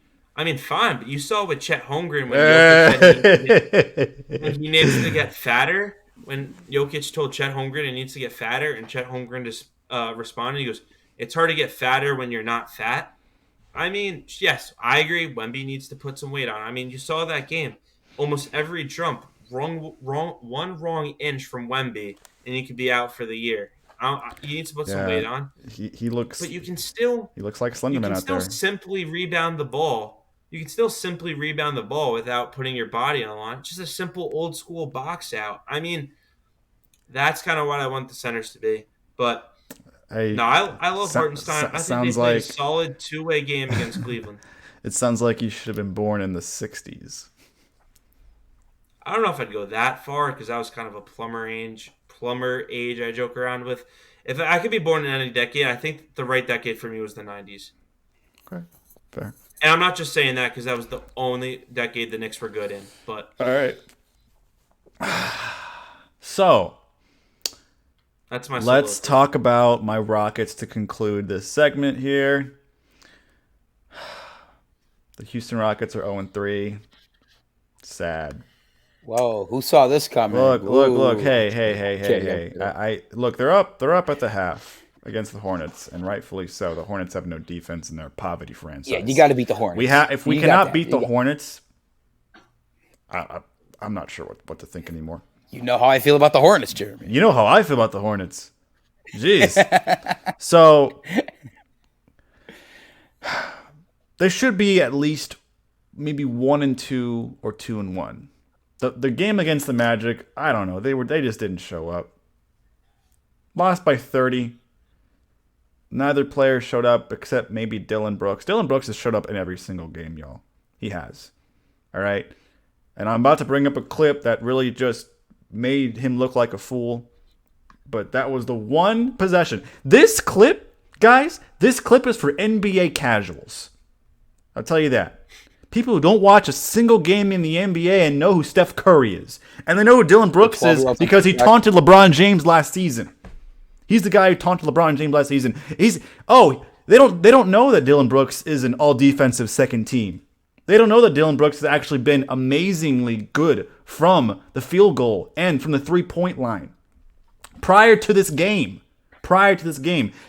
fine, but you saw with Chet Holmgren when he needs to get fatter. When Jokic told Chet Holmgren he needs to get fatter, and Chet Holmgren just responded, he goes, "It's hard to get fatter when you're not fat." I mean, yes, I agree. Wemby needs to put some weight on. I mean, you saw that game. Almost every jump, one wrong inch from Wemby, and he could be out for the year. He needs to put some weight on. He looks. But you can still. He looks like Slenderman out there. Simply rebound the ball. You can still simply rebound the ball without putting your body on the line. Just a simple old school box out. I mean, that's kind of what I want the centers to be. But I love Hartenstein. I think they played a solid two-way game against Cleveland. It sounds like you should have been born in the 60s. I don't know if I'd go that far because that was kind of a plumber age I joke around with. If I could be born in any decade, I think the right decade for me was the 90s. Okay, fair. And I'm not just saying that because that was the only decade the Knicks were good in. But all right. So that's my. Let's talk about my Rockets to conclude this segment here. The Houston Rockets are 0-3. Sad. Whoa, who saw this coming? Look. Hey. I look, they're up at the half against the Hornets, and rightfully so. The Hornets have no defense and they're a poverty franchise. Yeah, you got to beat the Hornets. If we cannot beat the Hornets, I'm not sure what to think anymore. You know how I feel about the Hornets, Jeremy. You know how I feel about the Hornets. Jeez. So they should be at least maybe 1-2 or 2-1. The game against the Magic, I don't know. They just didn't show up. Lost by 30. Neither player showed up except maybe Dillon Brooks. Dillon Brooks has showed up in every single game, y'all. He has. All right? And I'm about to bring up a clip that really just made him look like a fool. But that was the one possession. This clip, guys, is for NBA casuals. I'll tell you that. People who don't watch a single game in the NBA and know who Steph Curry is. And they know who Dillon Brooks is because he taunted LeBron James last season. He's the guy who taunted LeBron James last season. They don't know that Dillon Brooks is an all-defensive second team. They don't know that Dillon Brooks has actually been amazingly good from the field goal and from the three-point line. Prior to this game,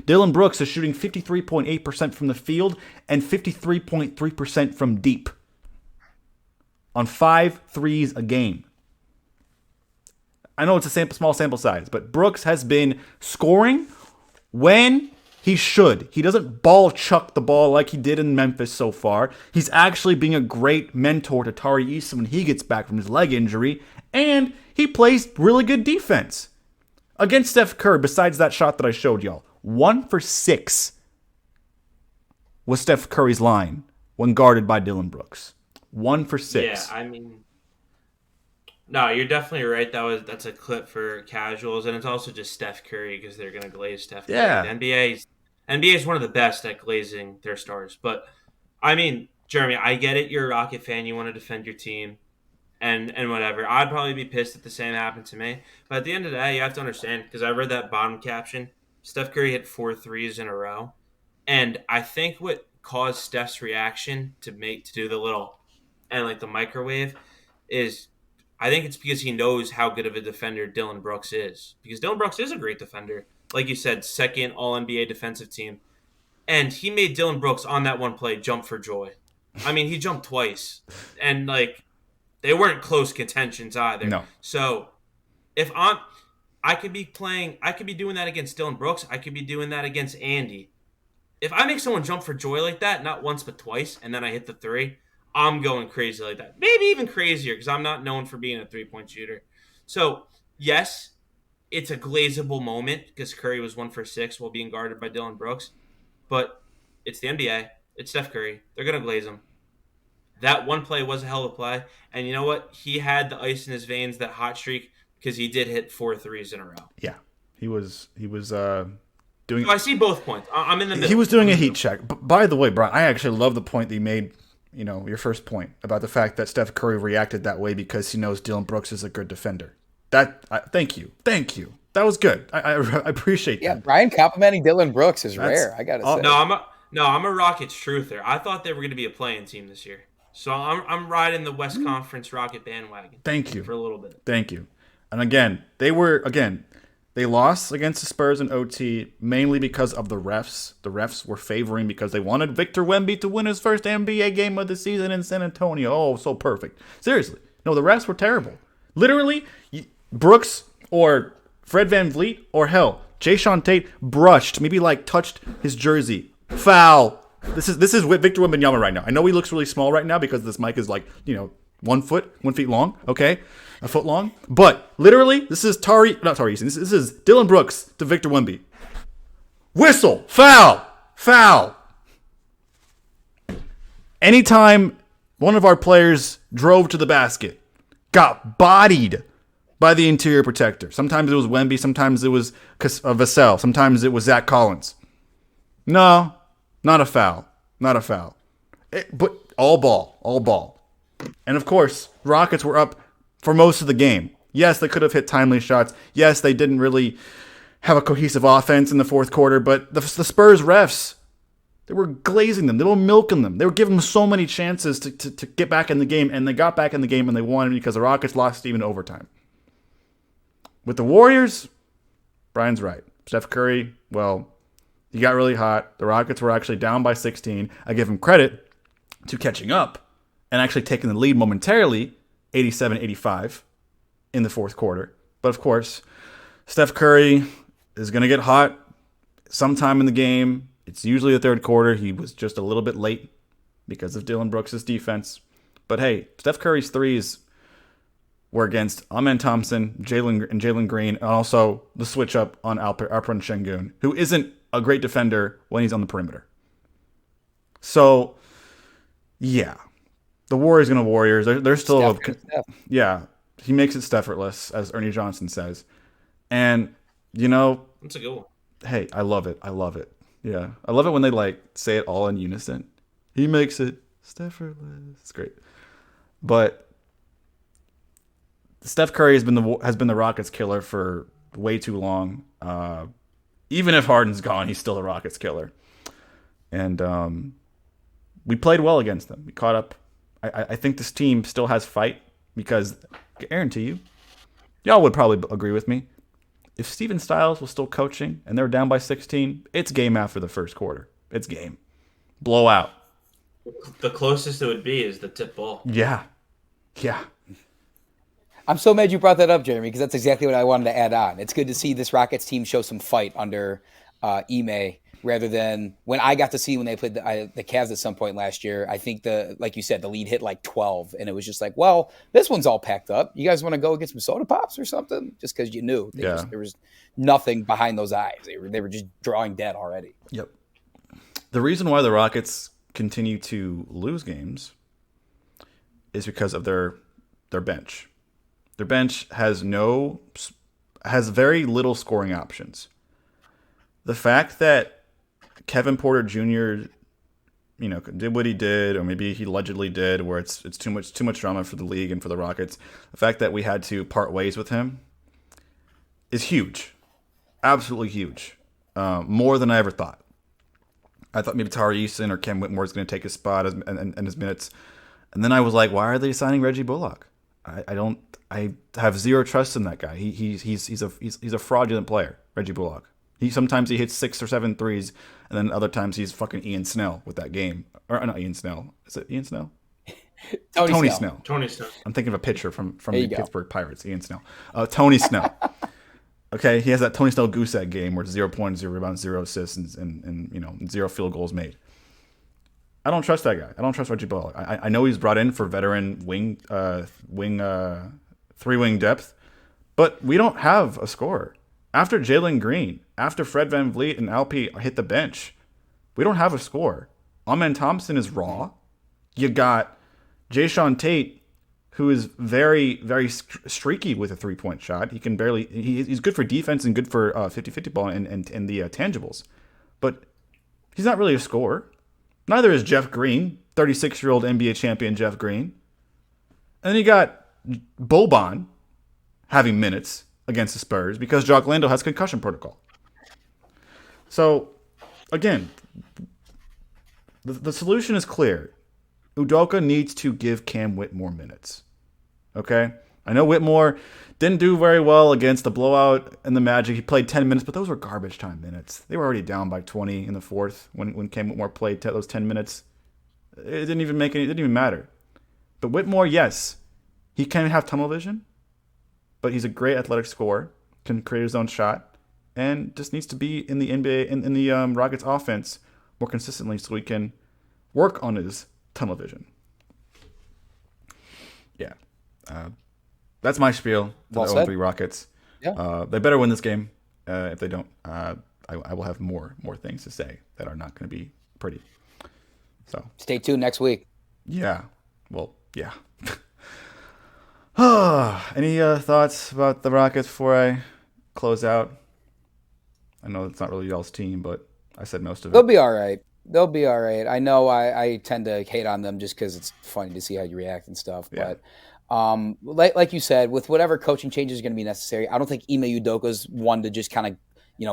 Dillon Brooks is shooting 53.8% from the field and 53.3% from deep on 5 threes a game. I know it's a small sample size, but Brooks has been scoring when he should. He doesn't ball chuck the ball like he did in Memphis so far. He's actually being a great mentor to Tari Eason when he gets back from his leg injury, and he plays really good defense. Against Steph Curry, besides that shot that I showed y'all, 1 for 6 was Steph Curry's line when guarded by Dillon Brooks. 1 for 6. Yeah, I mean, no, you're definitely right. That's a clip for casuals, and it's also just Steph Curry because they're gonna glaze Steph Curry. Yeah, The NBA is one of the best at glazing their stars. But I mean, Jeremy, I get it. You're a Rocket fan. You want to defend your team. And whatever. I'd probably be pissed if the same happened to me. But at the end of the day, you have to understand, because I read that bottom caption, Steph Curry hit 4 threes in a row. And I think what caused Steph's reaction to do the little, and like the microwave, is I think it's because he knows how good of a defender Dylan Brooks is. Because Dylan Brooks is a great defender. Like you said, second All-NBA defensive team. And he made Dylan Brooks on that one play jump for joy. I mean, he jumped twice. And, like, they weren't close contentions either. No. So if I could be doing that against Dylan Brooks. I could be doing that against Andy. If I make someone jump for joy like that, not once but twice, and then I hit the three, I'm going crazy like that. Maybe even crazier because I'm not known for being a three-point shooter. So, yes, it's a glazable moment because Curry was 1 for 6 while being guarded by Dylan Brooks. But it's the NBA. It's Steph Curry. They're going to glaze him. That one play was a hell of a play. And you know what? He had the ice in his veins, that hot streak, because he did hit 4 threes in a row. Yeah. He was doing. So I see both points. I'm in the middle. He was doing a heat check. But by the way, Brian, I actually love the point that you made. You know, your first point about the fact that Steph Curry reacted that way because he knows Dylan Brooks is a good defender. Thank you. That was good. I appreciate that. Yeah, Brian complimenting Dylan Brooks is rare. I gotta say. I'm a Rockets truther. I thought they were going to be a playing team this year, so I'm riding the West Conference Rocket bandwagon. Thank you for a little bit. Thank you. And again, they lost against the Spurs in OT mainly because of the refs. The refs were favoring because they wanted Victor Wemby to win his first NBA game of the season in San Antonio. Oh, so perfect. Seriously. No, the refs were terrible. Literally, Brooks or Fred VanVleet or hell, Jayshawn Tate brushed, maybe like touched his jersey. Foul. This is Victor Wembanyama right now. I know he looks really small right now because this mic is like, 1 feet long, okay? A foot long. But literally, this is not Tari Eason. This is Dylan Brooks to Victor Wemby. Whistle. Foul. Anytime one of our players drove to the basket, got bodied by the interior protector. Sometimes it was Wemby, sometimes it was Vassell, sometimes it was Zach Collins. No, not a foul. But all ball. And of course, Rockets were up for most of the game. Yes, they could have hit timely shots. Yes, they didn't really have a cohesive offense in the fourth quarter, but the Spurs refs, they were glazing them. They were milking them. They were giving them so many chances to get back in the game, and they got back in the game, and they won because the Rockets lost even overtime. With the Warriors, Brian's right. Steph Curry, well, he got really hot. The Rockets were actually down by 16. I give him credit to catching up and actually taking the lead momentarily, 87-85 in the fourth quarter. But of course, Steph Curry is going to get hot sometime in the game. It's usually the third quarter. He was just a little bit late because of Dylan Brooks' defense. But hey, Steph Curry's threes were against Amen Thompson, Jalen Green, and also the switch up on Alperen Şengün, who isn't a great defender when he's on the perimeter. So, yeah. The Warriors going to Warriors. They're still... Yeah. He makes it Steffortless, as Ernie Johnson says. And, That's a good one. Hey, I love it. Yeah. I love it when they, say it all in unison. He makes it Steffortless. It's great. But Steph Curry has been the Rockets killer for way too long. Even if Harden's gone, he's still the Rockets killer. And we played well against them. We caught up. I think this team still has fight because, I guarantee you, y'all would probably agree with me. If Steven Stiles was still coaching and they were down by 16, it's game after the first quarter. It's game. Blowout. The closest it would be is the tip ball. Yeah. I'm so mad you brought that up, Jeremy, because that's exactly what I wanted to add on. It's good to see this Rockets team show some fight under Ime rather than when I got to see when they played the Cavs at some point last year. I think like you said, the lead hit 12, and it was just like, well, this one's all packed up. You guys want to go get some soda pops or something? Just because you knew there was nothing behind those eyes. They were just drawing dead already. Yep. The reason why the Rockets continue to lose games is because of their bench. Their bench has very little scoring options. The fact that Kevin Porter Jr., did what he did, or maybe he allegedly did, where it's too much drama for the league and for the Rockets. The fact that we had to part ways with him is huge, absolutely huge, more than I ever thought. I thought maybe Tari Eason or Cam Whitmore is going to take his spot and his minutes, and then I was like, why are they signing Reggie Bullock? I have zero trust in that guy. He's a fraudulent player, Reggie Bullock. Sometimes he hits 6 or 7 threes, and then other times he's fucking Ian Snell with that game. Or not Ian Snell. Is it Ian Snell? Tony Snell. Tony Snell. I'm thinking of a pitcher from the Pittsburgh Pirates, Ian Snell. Tony Snell. Okay, he has that Tony Snell goose egg game where it's 0 points, 0 rebounds, 0 assists, and 0 field goals made. I don't trust that guy. I don't trust Reggie Bullock. I know he's brought in for veteran three-wing depth, but we don't have a scorer. After Jalen Green, after Fred VanVleet and Alpi hit the bench, we don't have a scorer. Amen Thompson is raw. You got Jayshawn Tate, who is very, very streaky with a three-point shot. He can barely. He's good for defense and good for 50-50 ball and the tangibles, but he's not really a scorer. Neither is Jeff Green, 36-year-old NBA champion Jeff Green. And then you got Boban having minutes against the Spurs because Jock Landale has concussion protocol. So, again, the solution is clear. Udoka needs to give Cam Whitmore minutes. Okay? I know Whitmore didn't do very well against the blowout and the Magic. He played 10 minutes, but those were garbage time minutes. They were already down by 20 in the fourth when Cam Whitmore played those 10 minutes. It didn't even matter. But Whitmore, yes, he can have tunnel vision, but he's a great athletic scorer, can create his own shot, and just needs to be in the NBA in the Rockets offense more consistently so he can work on his tunnel vision. Yeah. That's my spiel to the 0-3 Rockets. Yeah. They better win this game. If they don't, I will have more things to say that are not going to be pretty. So stay tuned next week. Yeah. Well, yeah. Any thoughts about the Rockets before I close out? I know it's not really y'all's team, but I said most of it. They'll be all right. I know I tend to hate on them just because it's funny to see how you react and stuff. Yeah. But like you said, with whatever coaching changes are going to be necessary, I don't think Ime Udoka's one to just kind of,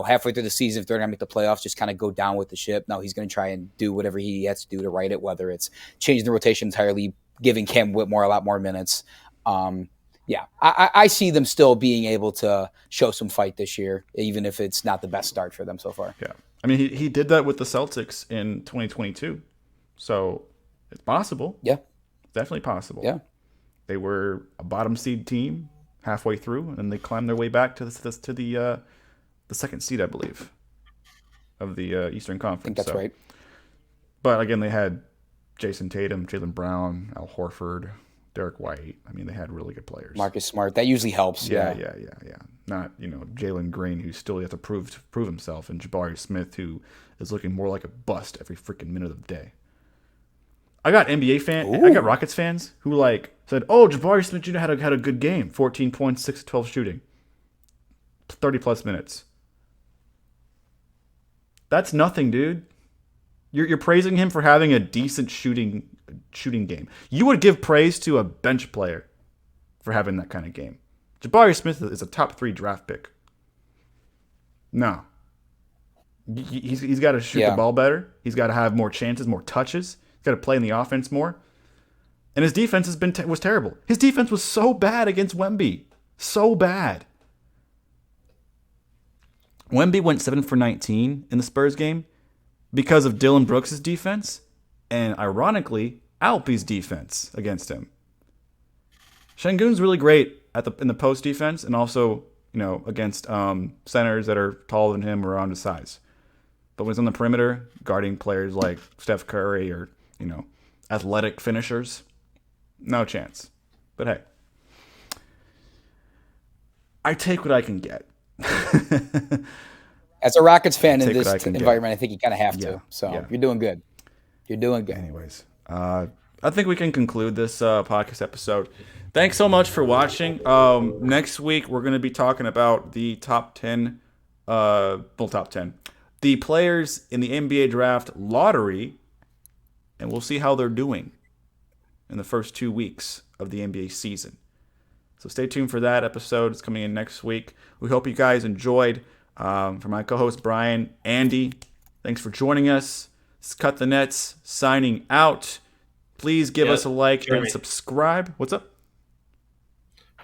halfway through the season, if they're going to make the playoffs, just kind of go down with the ship. No, he's going to try and do whatever he has to do to right it, whether it's changing the rotation entirely, giving Cam Whitmore a lot more minutes. Yeah, I see them still being able to show some fight this year, even if it's not the best start for them so far. Yeah. I mean, he did that with the Celtics in 2022. So it's possible. Yeah. Definitely possible. Yeah. They were a bottom seed team halfway through, and then they climbed their way back to the second seed, I believe, of the Eastern Conference. I think that's right. But again, they had Jason Tatum, Jaylen Brown, Al Horford, Derek White. I mean, they had really good players. Marcus Smart. That usually helps. Yeah. Not, Jalen Green, who still has to prove himself, and Jabari Smith, who is looking more like a bust every freaking minute of the day. I got Rockets fans who said, "Oh, Jabari Smith Jr. had a good game. 14 points, 6 of 12 shooting, 30 plus minutes." That's nothing, dude. You're praising him for having a decent shooting game. You would give praise to a bench player for having that kind of game. Jabari Smith is a top 3 draft pick. No. He's got to shoot the ball better. He's got to have more chances, more touches. He's got to play in the offense more. And his defense was terrible. His defense was so bad against Wemby. So bad. Wemby went 7 for 19 in the Spurs game because of Dylan Brooks' defense and, ironically, Alpi's defense against him. Şengün's really great in the post defense and also, against centers that are taller than him or around his size. But when he's on the perimeter, guarding players like Steph Curry or, athletic finishers, no chance. But hey, I take what I can get. As a Rockets fan in this environment, I think you kind of have to. You're doing good. You're doing good. Anyways, I think we can conclude this podcast episode. Thanks so much for watching. Next week, we're going to be talking about the top 10. The players in the NBA draft lottery, and we'll see how they're doing in the first 2 weeks of the NBA season. So stay tuned for that episode. It's coming in next week. We hope you guys enjoyed. For my co-host Brian, Andy, thanks for joining us. It's Cut the Nets signing out. Please give us a like and subscribe. What's up?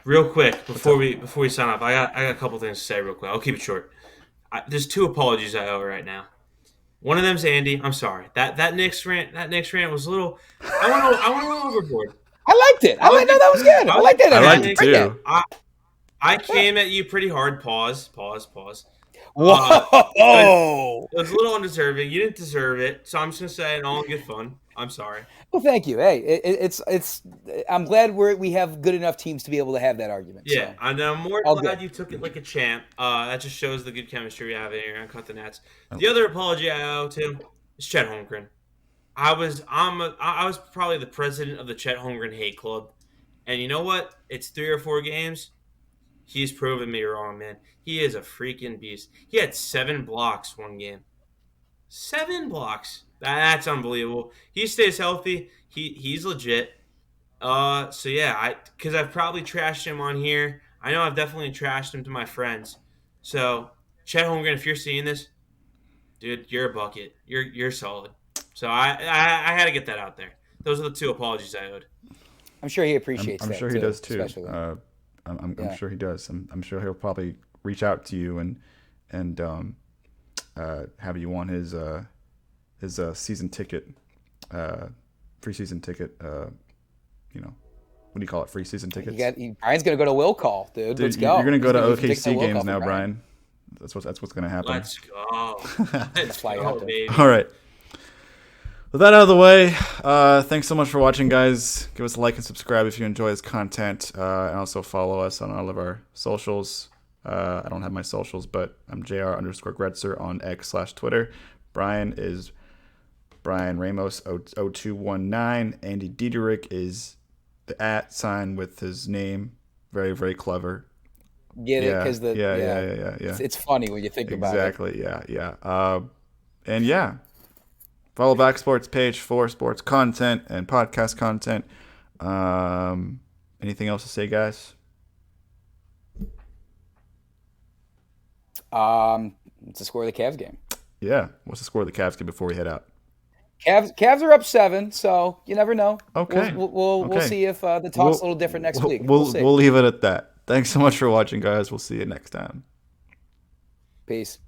Real quick before we sign off, I got a couple things to say real quick. I'll keep it short. There's 2 apologies I owe right now. One of them's Andy. I'm sorry. That Knicks rant was a little. I went a little overboard. I liked it. No, that was good. I liked that. I liked it too. I came at you pretty hard. Pause. Whoa! It was a little undeserving. You didn't deserve it, so I'm just gonna say it all in good fun. I'm sorry. Well, thank you. Hey, it's. I'm glad we have good enough teams to be able to have that argument. Yeah, so. and I'm more All glad good. you took it like a champ. That just shows the good chemistry we have in here on Cut the Nets. The other apology I owe to is Chet Holmgren. I was probably the president of the Chet Holmgren hate club, and you know what? It's 3 or 4 games. He's proven me wrong, man. He is a freaking beast. He had 7 blocks one game. 7 blocks. That's unbelievable. He stays healthy. He's legit. So yeah, because I've probably trashed him on here. I know I've definitely trashed him to my friends. So Chet Holmgren, if you're seeing this, dude, you're a bucket. You're solid. So I had to get that out there. Those are the 2 apologies I owed. I'm sure he appreciates I'm that. sure he does too. Especially. I'm sure he does. I'm sure he'll probably reach out to you and have you on his season ticket, free season ticket. What do you call it? Free season tickets. Brian's gonna go to will call, dude. Let's go. You're gonna go to He's OKC gonna games now, Brian. That's what's gonna happen. Let's go. Let's fly go, out there. baby. All right. With that out of the way, thanks so much for watching, guys. Give us a like and subscribe if you enjoy this content, and also follow us on all of our socials. I don't have my socials, but I'm JR_Gretzer on X/Twitter. Brian is Brian Ramos 0219. Andy Diederich is the @ with his name. Very, very clever. Get it? Because yeah. It's funny when you think about it. Exactly. Yeah. And yeah. Follow Back Sports page for sports content and podcast content. Anything else to say, guys? It's the score of the Cavs game. Yeah. What's the score of the Cavs game before we head out? Cavs are up 7, so you never know. Okay. We'll see if the talk's a little different next week. We'll leave it at that. Thanks so much for watching, guys. We'll see you next time. Peace.